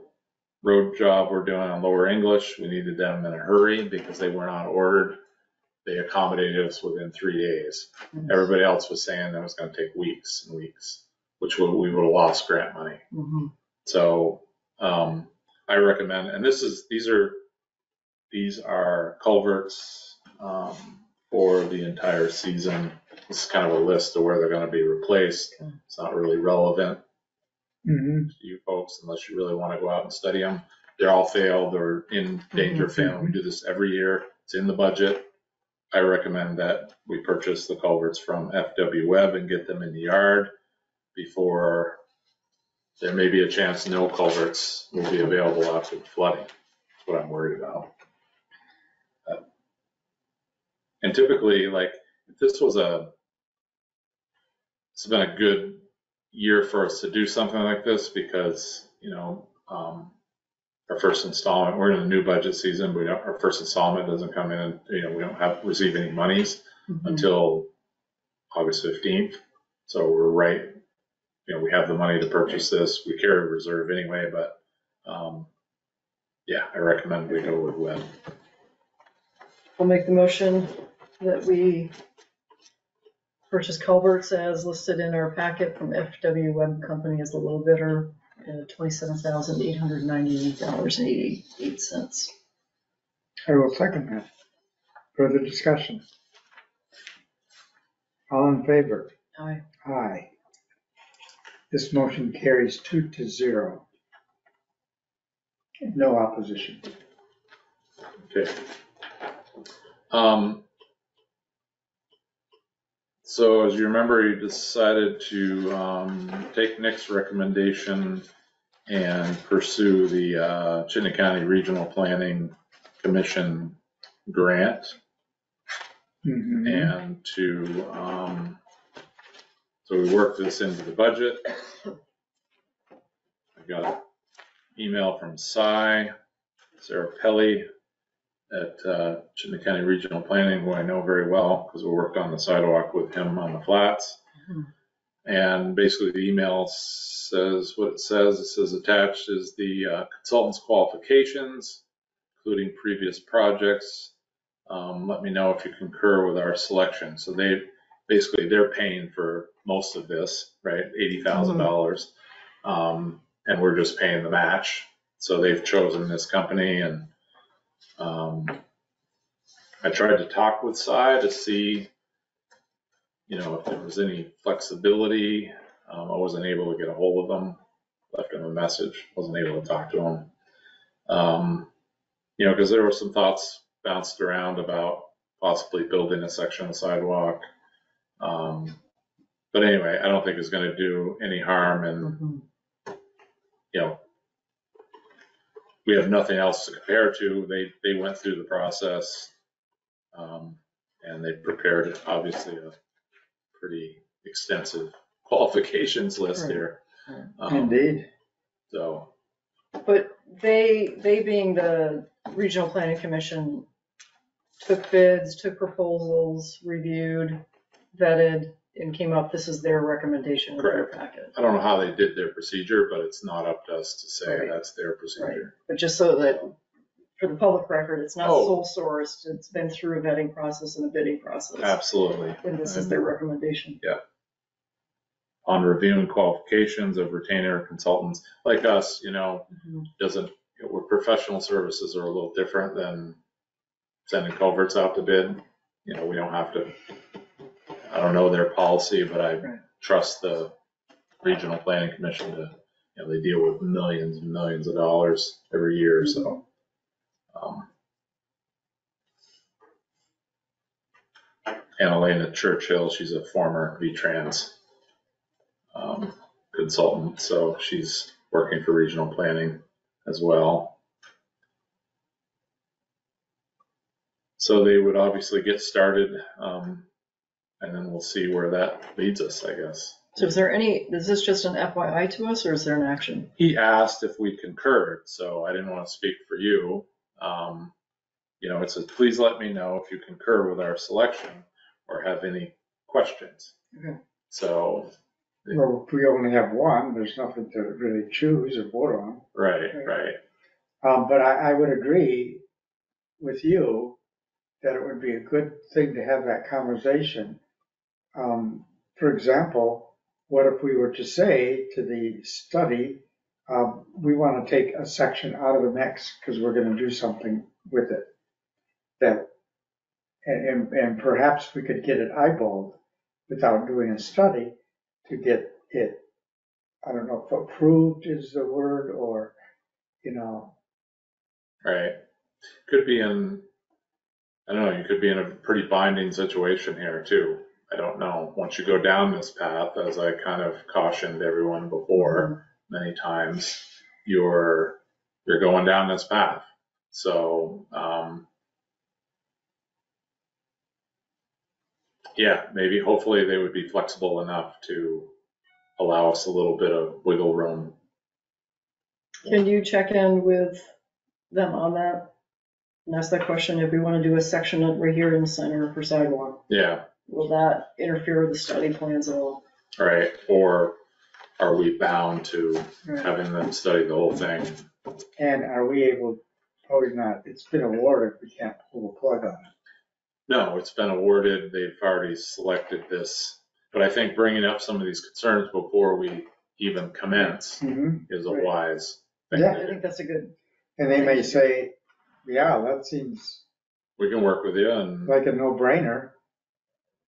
road job we're doing on Lower English. We needed them in a hurry because they were not ordered. They accommodated us within 3 days. Everybody else was saying that was going to take weeks and weeks, which we would have lost grant money. So I recommend, and these are culverts for the entire season. This is kind of a list of where they're going to be replaced. It's not really relevant to you folks unless you really want to go out and study them. They're all failed or in danger of failing. We do this every year. It's in the budget. I recommend that we purchase the culverts from FW Webb and get them in the yard before there may be a chance no culverts will be available after the flooding. That's what I'm worried about. And typically, like, if this has been a good year for us to do something like this because, our first installment, we're in a new budget season. Our first installment doesn't come in, we don't receive any monies until August 15th. So we're right, we have the money to purchase this. We carry a reserve anyway, but I recommend we go with Webb. I'll make the motion that we purchase culverts as listed in our packet from FW Webb Company as the low bidder at $27,898.88. I will second that. Further discussion? All in favor? Aye. Aye. This motion carries 2-0. No opposition. Okay. So as you remember, you decided to take Nick's recommendation and pursue the Chittenden County Regional Planning Commission grant, and so we worked this into the budget. I got an email from Sarah Pelly at Chittenden County Regional Planning, who I know very well because we worked on the sidewalk with him on the flats. And basically the email says what it says. It says attached is the consultant's qualifications, including previous projects. Let me know if you concur with our selection. So they're paying for most of this, right? $80,000. And we're just paying the match. So they've chosen this company, and I tried to talk with Cy to see, if there was any flexibility. I wasn't able to get a hold of them. Left him a message. Wasn't able to talk to him. Because there were some thoughts bounced around about possibly building a section of sidewalk. But anyway, I don't think it's going to do any harm, and we have nothing else to compare to. They went through the process, and they prepared obviously a pretty extensive qualifications list here. Indeed. So, But they being the Regional Planning Commission, took bids, took proposals, reviewed, vetted, and came up, this is their recommendation in their packet. I don't know how they did their procedure, but it's not up to us to say Right. that's their procedure. But just so that, for the public record, it's not sole sourced, it's been through a vetting process and a bidding process. Absolutely. And this is their recommendation. On reviewing qualifications of retainer consultants like us, we're professional services are a little different than sending culverts out to bid. We don't have to, I don't know their policy, but I trust the Regional Planning Commission to, they deal with millions and millions of dollars every year. So, Annalena Churchill, she's a former V-Trans consultant, so she's working for regional planning as well. So they would obviously get started, and then we'll see where that leads us, I guess. So is this just an FYI to us, or is there an action? He asked if we concurred, so I didn't want to speak for you. It says, please let me know if you concur with our selection or have any questions. Okay. So. Well, if we only have one, there's nothing to really choose or vote on. Right. But I would agree with you that it would be a good thing to have that conversation. For example, what if we were to say to the study, we want to take a section out of the mix because we're going to do something with it. And perhaps we could get it eyeballed without doing a study to get it, I don't know if approved is the word, or, Right. Could be in, I don't know, you could be in a pretty binding situation here too. I don't know. Once you go down this path, as I kind of cautioned everyone before many times, you're going down this path. So, maybe hopefully they would be flexible enough to allow us a little bit of wiggle room. Can you check in with them on that? And ask that question, if we want to do a section right here in the center for sidewalk. Yeah. Will that interfere with the study plans at all? Right. Or are we bound to having them study the whole thing? And are we able, probably not, it's been awarded, we can't pull a plug on it. No, it's been awarded. They've already selected this. But I think bringing up some of these concerns before we even commence is a wise thing. Yeah. I think that's a good. And they may say, yeah, that seems We can work with you and like a no-brainer,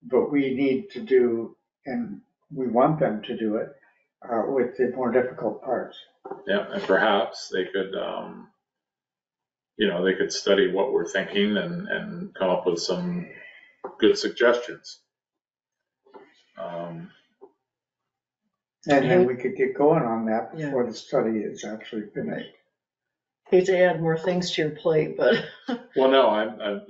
but we need to do, and we want them to do it with the more difficult parts. and perhaps they could, they could study what we're thinking and come up with some good suggestions. And then we could get going on that Yeah. before the study is actually finished. Hate to add more things to your plate, but Well, no,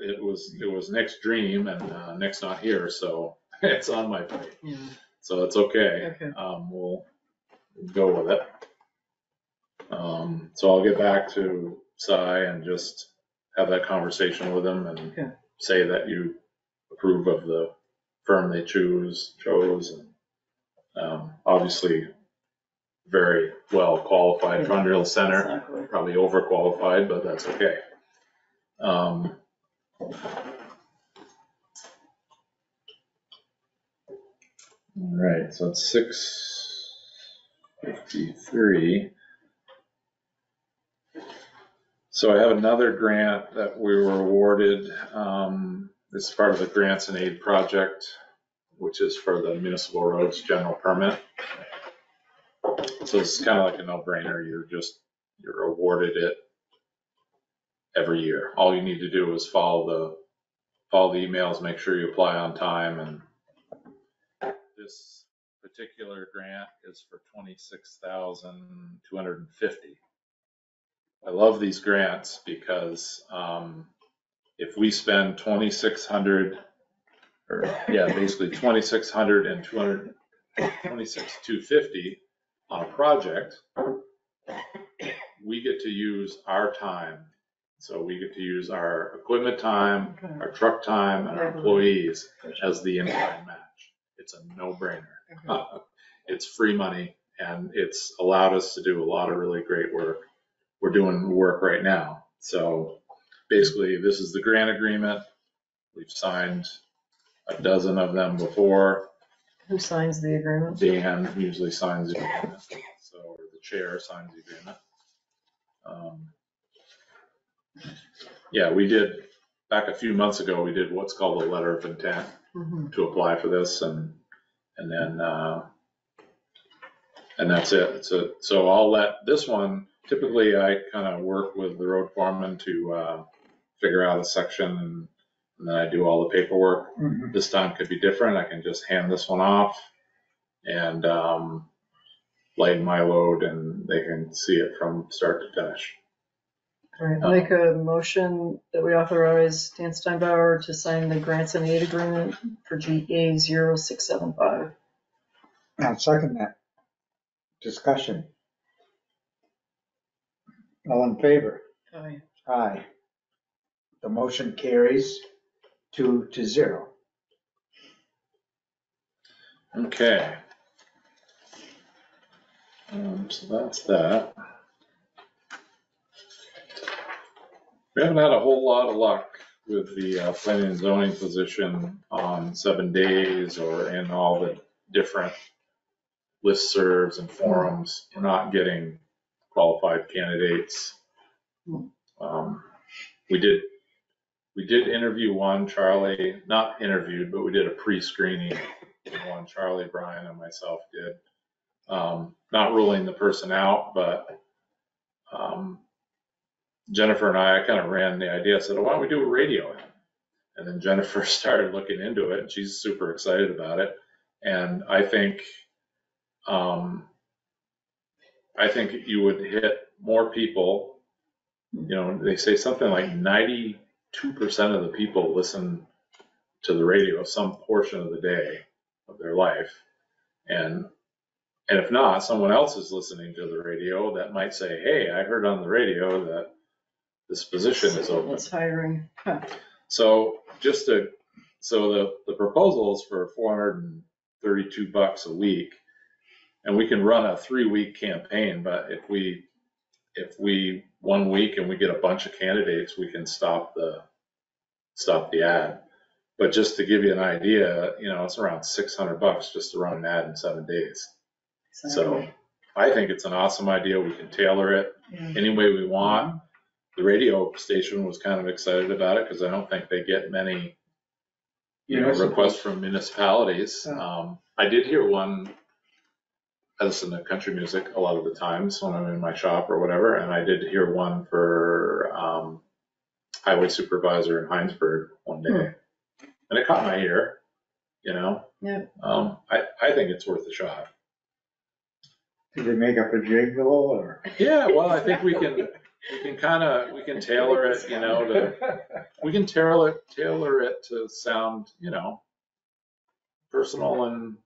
it was Nick's dream, and Nick's not here, so it's on my plate. yeah. So it's okay. Okay. We'll go with it. So I'll get back to Cy and just have that conversation with him and Okay. say that you approve of the firm they chose, and obviously very well qualified for Underhill Center. Exactly. Probably overqualified, but that's okay. All right, so it's 6:53. So I have another grant that we were awarded. This is part of the Grants and Aid project, which is for the municipal roads general permit. So it's kind of like a no-brainer. You're awarded it every year. All you need to do is follow the emails, make sure you apply on time, and this particular grant is for $26,250. I love these grants because if we spend $2,600, basically $2,600 and $26,250 on a project, we get to use our time. So we get to use our equipment time, our truck time, and our employees as the in-kind match. It's a no-brainer. It's free money, and it's allowed us to do a lot of really great work. We're doing work right now. So basically, this is the grant agreement. We've signed a dozen of them before. Who signs the agreement? Deane usually signs the agreement, or the chair signs the agreement. We did, back a few months ago, we did what's called a letter of intent to apply for this, and then that's it. So I'll let this one, typically I kind of work with the road foreman to figure out a section, and then I do all the paperwork. This time could be different. I can just hand this one off and lighten my load, and they can see it from start to finish. All right, I'll make a motion that we authorize Dan Steinbauer to sign the grants and aid agreement for GA 0675. I'll second that. Discussion. All in favor? Aye. Aye. The motion carries 2-0. Okay. So that's that. We haven't had a whole lot of luck with the planning and zoning position on 7 days or in all the different listservs and forums. We're not getting qualified candidates. We did interview one, Charlie, not interviewed, but we did a pre-screening one, Charlie, Brian, and myself did. Not ruling the person out, but Jennifer and I kind of ran the idea, said, why don't we do a radio? And then Jennifer started looking into it, and she's super excited about it. And I think you would hit more people. You know, they say something like 92% of the people listen to the radio some portion of the day of their life. And if not, someone else is listening to the radio that might say, hey, I heard on the radio that this position is open. It's hiring. Huh. So the proposal is for $432 a week, and we can run a 3-week campaign. But if we 1 week and we get a bunch of candidates, we can stop the ad. But just to give you an idea, it's around $600 just to run an ad in 7 days. So I think it's an awesome idea. We can tailor it any way we want. The radio station was kind of excited about it because I don't think they get many, requests from municipalities. I did hear one. I listen to country music a lot of the times when I'm in my shop or whatever, and I did hear one for highway supervisor in Heinsberg one day, and it caught my ear. Yeah. I think it's worth a shot. Did they make up a jingle or? Yeah, well, I think we can tailor it, we can tailor it to sound, personal and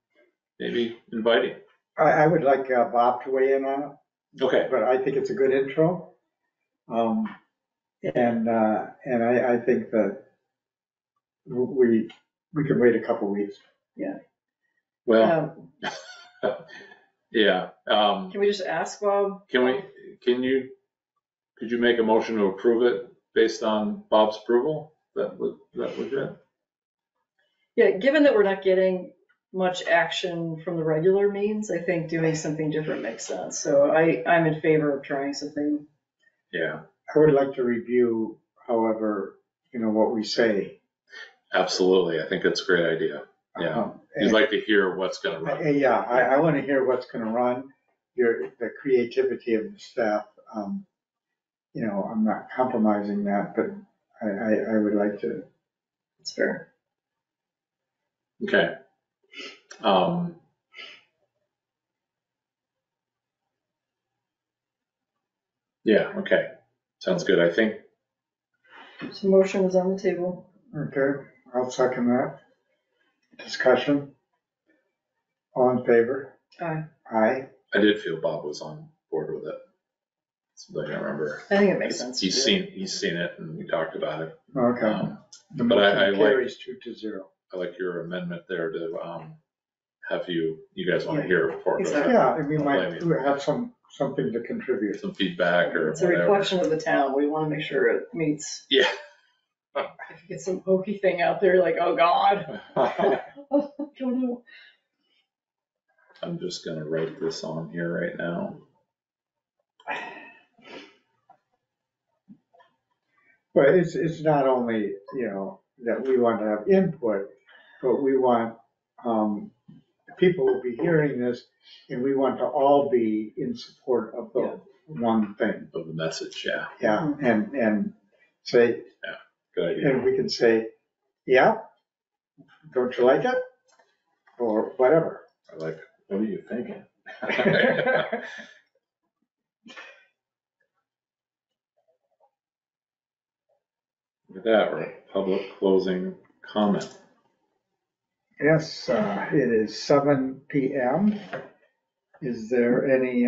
maybe inviting. I would like Bob to weigh in on it, Okay. but I think it's a good intro. And I think that we can wait a couple weeks. Well, yeah. Can we just ask Bob? Could you make a motion to approve it based on Bob's approval? That legit? Yeah, given that we're not getting much action from the regular means, I think doing something different makes sense. So I'm in favor of trying something. Yeah. I would like to review, however, what we say. Absolutely. I think that's a great idea. Yeah. You'd like to hear what's going to run. Yeah, I want to hear what's going to run, the creativity of the staff. I'm not compromising that, but I would like to. It's fair. Okay. Yeah, okay. Sounds good. I think. So motion is on the table. Okay, I'll second that. Discussion? All in favor? Aye. Aye. I did feel Bob was on board with it. So I don't remember. I think it makes sense. He's seen it and we talked about it. Okay. The but I motion carries 2-0. I like your amendment there to have you guys want to hear it before. Exactly. Yeah, and we might have something to contribute. Some feedback or it's a whatever. reflection of the town. We want to make sure it meets. Yeah. If you get some hokey thing out there, like, oh God. I don't know. I'm just going to write this on here right now. But it's not only, that we want to have input, but we want, people will be hearing this and we want to all be in support of the one thing. Of the message, yeah. Yeah, and say, Good idea. and we can say, yeah, don't you like it? Or whatever. I like it. What are you thinking? With that, we're at public closing comment. Yes, it is 7 p.m. Is there any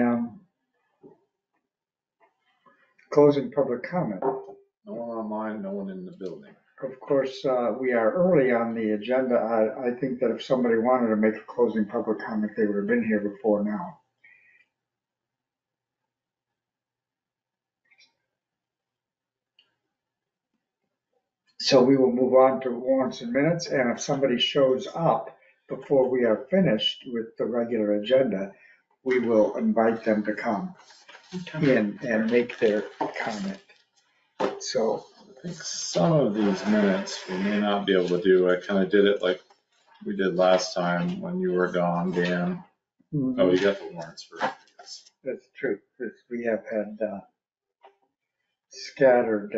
closing public comment? No one online, no one in the building. Of course, we are early on the agenda. I think that if somebody wanted to make a closing public comment, they would have been here before now. So we will move on to warrants and minutes, and if somebody shows up before we are finished with the regular agenda, we will invite them to come in and make their comment. So I think some of these minutes we may not be able to do. I kind of did it like we did last time when you were gone, Dan. Oh, you got the warrants for it. That's true. We have had scattered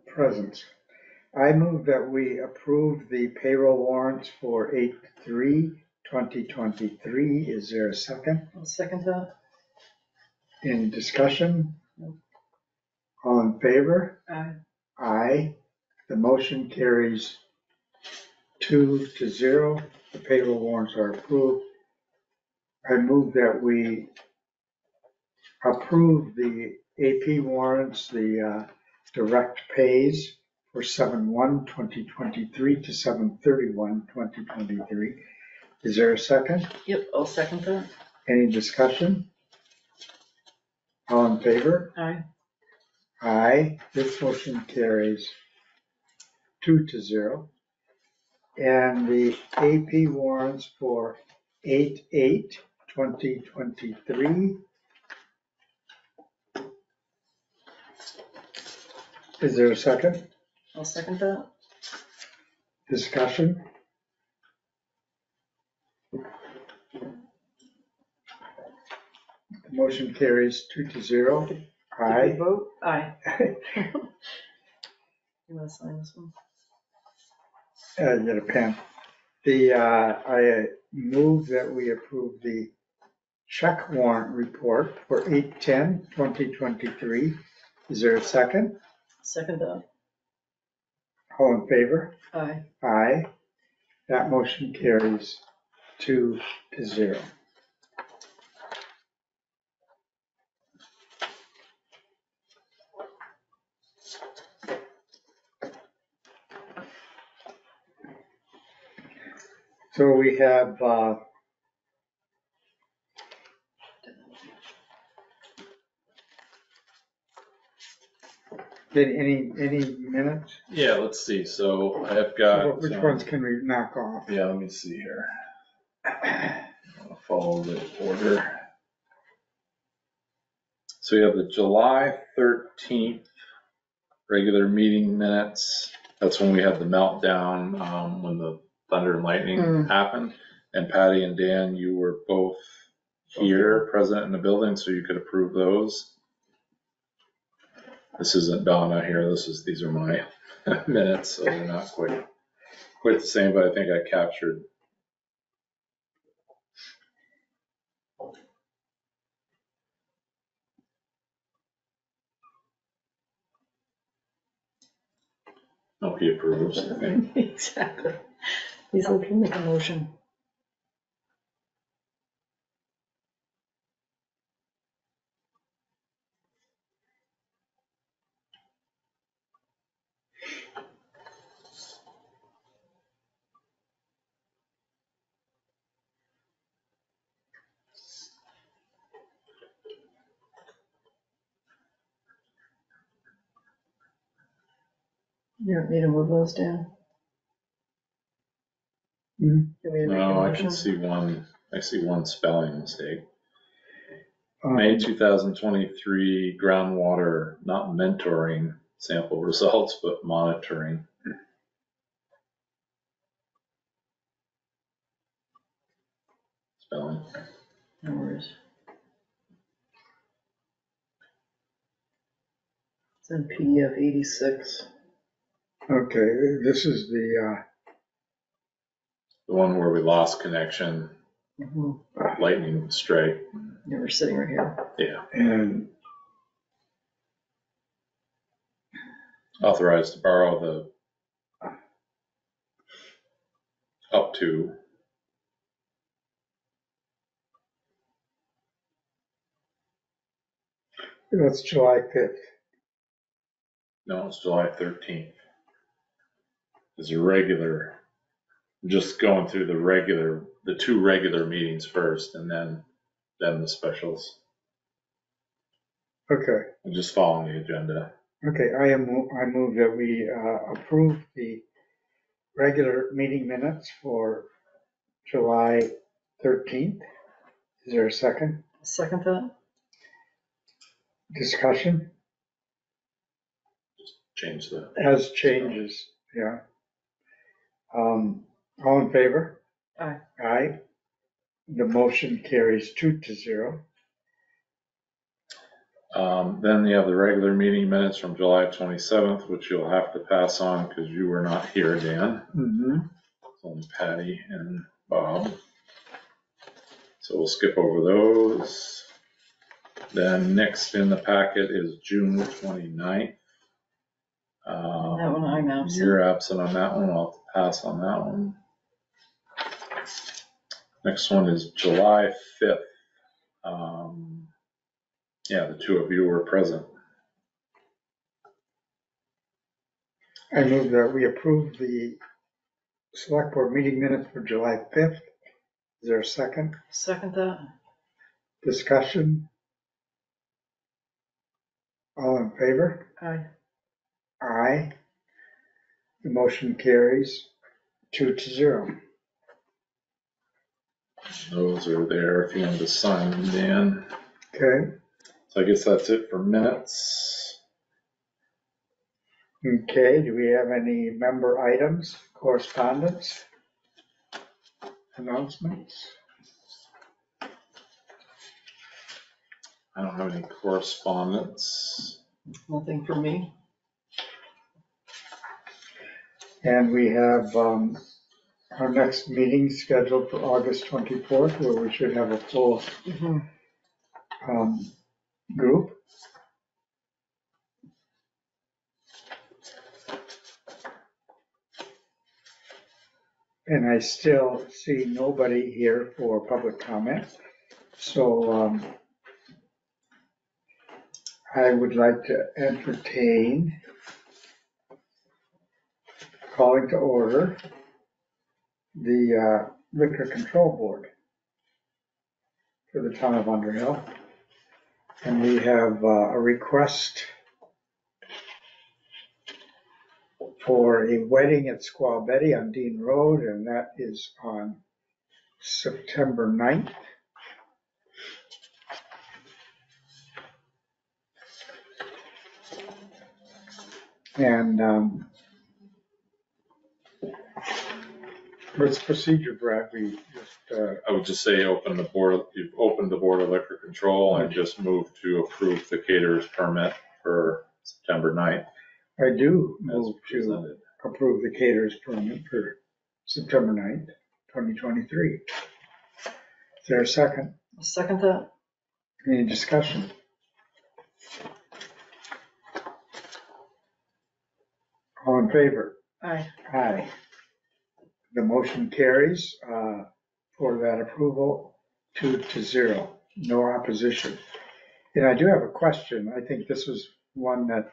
presence. I move that we approve the payroll warrants for 8/3/2023. Is there a second? I'll second that. Any discussion? All in favor? Aye. Aye. The motion carries 2-0. The payroll warrants are approved. I move that we approve the AP warrants, the direct pays for 7/1/2023 to 7/31/2023. Is there a second? Yep, I'll second that. Any discussion? All in favor? Aye. Aye. This motion carries 2-0. And the AP warrants for 8/8/2023. Is there a second? I'll second that. Discussion? The motion carries 2-0. Did we Aye. vote? Aye. You want to sign this one? Get a pen. I move that we approve the check warrant report for 8/10/2023. Is there a second? Second that. All in favor? Aye. Aye. That motion carries 2-0. So we have, any minutes? Yeah, let's see. So I've got. Which ones can we knock off? Yeah, let me see here. I'll follow the order. So you have the July 13th regular meeting minutes. That's when we had the meltdown, when the thunder and lightning happened. And Patty and Dan, you were both here, present in the building, so you could approve those. This isn't Donna here. These are my minutes, so they're not quite the same, but I think I captured. Hope he approves, I think. Exactly. He's like, make a motion. You don't need to move those down. Mhm. You want me to make a No, I motion? can see one. I see one spelling mistake. May 2023 groundwater, not mentoring sample results, but monitoring. Spelling. No worries. It's in PDF 86. Okay, this is the, The one where we lost connection, lightning strike. Yeah, we're sitting right here. Yeah. and Authorized to borrow the up to. that's July 5th. No, it's July 13th. It's a regular, just going through the two regular meetings first, and then the specials. Okay, I'm just following the agenda. okay, I move that we approve the regular meeting minutes for July 13th. Is there a second? Second that? Discussion Change the. as changes, yeah. All in favor? Aye. Aye. The motion carries 2-0. Then you have the regular meeting minutes from July 27th, which you'll have to pass on because you were not here, Dan. Mm-hmm. It's only Patty and Bob. So we'll skip over those. Then next in the packet is June 29th. That one I'm absent. You're absent on that one. I'll have to pass on that one. Next one is July 5th. Yeah, the two of you were present. I move that we approve the select board meeting minutes for July 5th. Is there a second? Second that? Discussion? All in favor? Aye. Aye. The motion carries 2-0. Those are there if you want to sign them, Dan. Okay, So I guess that's it for minutes. okay, do we have any member items, correspondence, announcements? I don't have any correspondence. Nothing for me. And we have our next meeting scheduled for August 24th, where we should have a full group. And I still see nobody here for public comment. So I would like to entertain calling to order the Liquor Control Board for the town of Underhill. And we have a request for a wedding at Squaw Betty on Deane Road, and that is on September 9th. And what's the procedure, Brad? We just I would just say you've opened the Board of Liquor Control and just move to approve the caterer's permit for September 9th. I do as move to presented. approve the caterer's permit for September 9th, 2023. Is there a second? I'll second that. Any discussion? All in favor? Aye. Aye. The motion carries for that approval 2-0, no opposition. And I do have a question. I think this was one that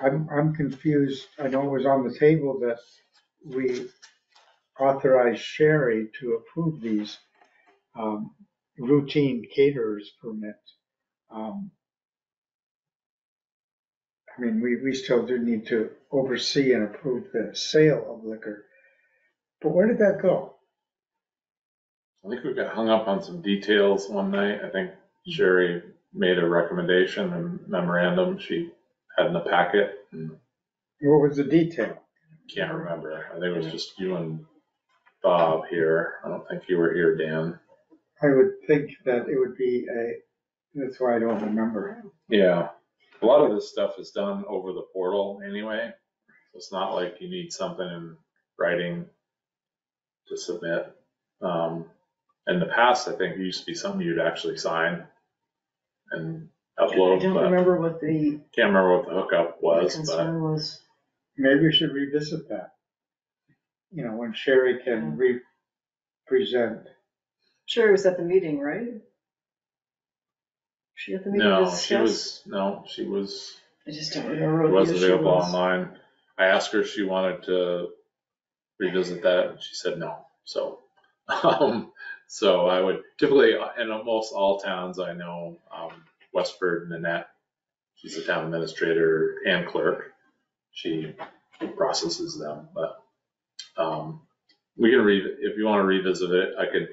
I'm confused. I know it was on the table that we authorized Sherry to approve these routine caterers permits. I mean, we still do need to oversee and approve the sale of liquor. But where did that go? I think we got hung up on some details one night. I think Sherry made a recommendation and memorandum she had in the packet. And What was the detail? can't remember. I think it was just you and Bob here. I don't think you were here, Dan. I would think that it would be that's why I don't remember. Yeah. A lot of this stuff is done over the portal anyway. So it's not like you need something in writing to submit. In the past, I think it used to be something you'd actually sign and upload. I don't but remember what the can't remember what the hookup was, but concern was. Maybe we should revisit that. You know, when Sherry can present. Sherry was at the meeting, right? She at the meeting to no, discuss? she was I just don't remember what was the issue available was. online. I asked her if she wanted to revisit that, and she said no. So, so I would typically, in almost all towns I know, Westford, Nanette, she's the town administrator and clerk. She processes them, but we can if you want to revisit it, I could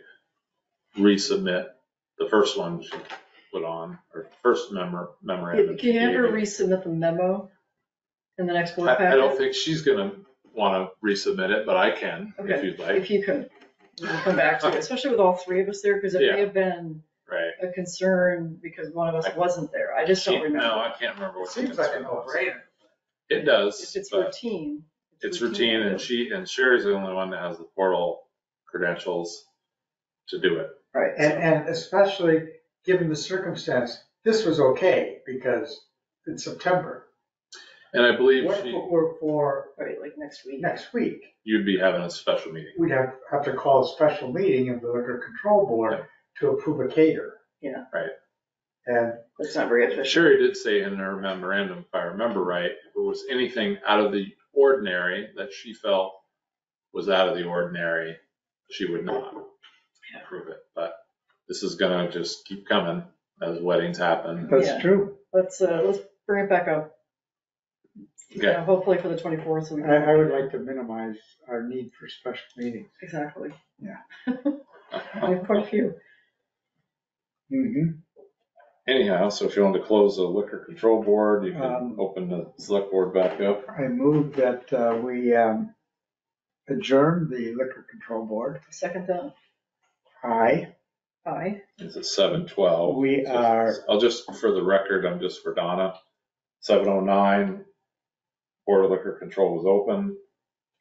resubmit the first one she put on, or first memorandum. Can you have her resubmit the memo in the next board I packet? don't think she's gonna want to resubmit it, but I can if Okay, you'd like. if you could, we'll come back to it, especially with all three of us there, because it may have been Right. a concern because one of us wasn't there. I just don't remember. No, I can't remember what the Seems like a concern was. no-brainer. It does, If it's but routine. it's routine, and Sherry's the only one that has the portal credentials to do it. Right. And especially given the circumstance, this was okay because it's September. And I believe What for Right, like next week. next week? you'd be having a special meeting. We'd have to call a special meeting of the Liquor Control Board to approve a caterer. Yeah. Right. And That's not very efficient. Sherry did say in her memorandum, if I remember right, if it was anything out of the ordinary that she felt was out of the ordinary, she would not approve it. But this is gonna just keep coming as weddings happen. that's Yeah. true. Let's bring it back up. Okay. Hopefully for the 24th. So we can- I would like to minimize our need for special meetings. Exactly. Yeah. We have quite a few. Mm-hmm. Anyhow, so if you want to close the liquor control board, you can open the select board back up. I move that we adjourn the Liquor Control Board. Second that. Aye. Aye. It's at 7:12. We are, I'll just, for the record, I'm just for Donna, 7:09, Board of Liquor Control was open,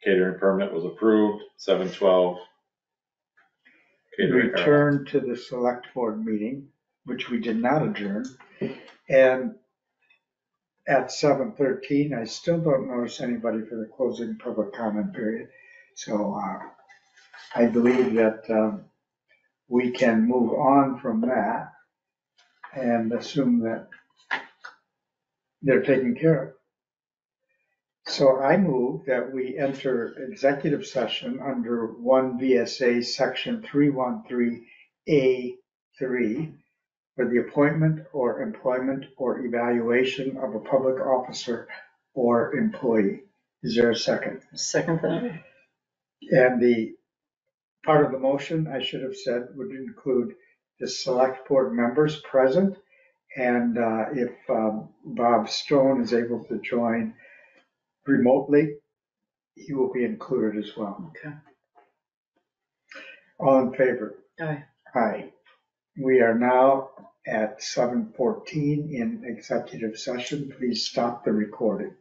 Catering permit was approved, 7/12. Catering. Return to the select board meeting, which we did not adjourn. And at 7:13, I still don't notice anybody for the closing public comment period. So I believe that we can move on from that and assume that they're taken care of. So I move that we enter executive session under 1 VSA section 313A3 for the appointment or employment or evaluation of a public officer or employee. Is there a second? Second that. And the part of the motion, I should have said, would include the select board members present. And if Bob Stone is able to join remotely, he will be included as well. Okay. All in favor? Aye. Aye. We are now at 7:14 in executive session. Please stop the recording.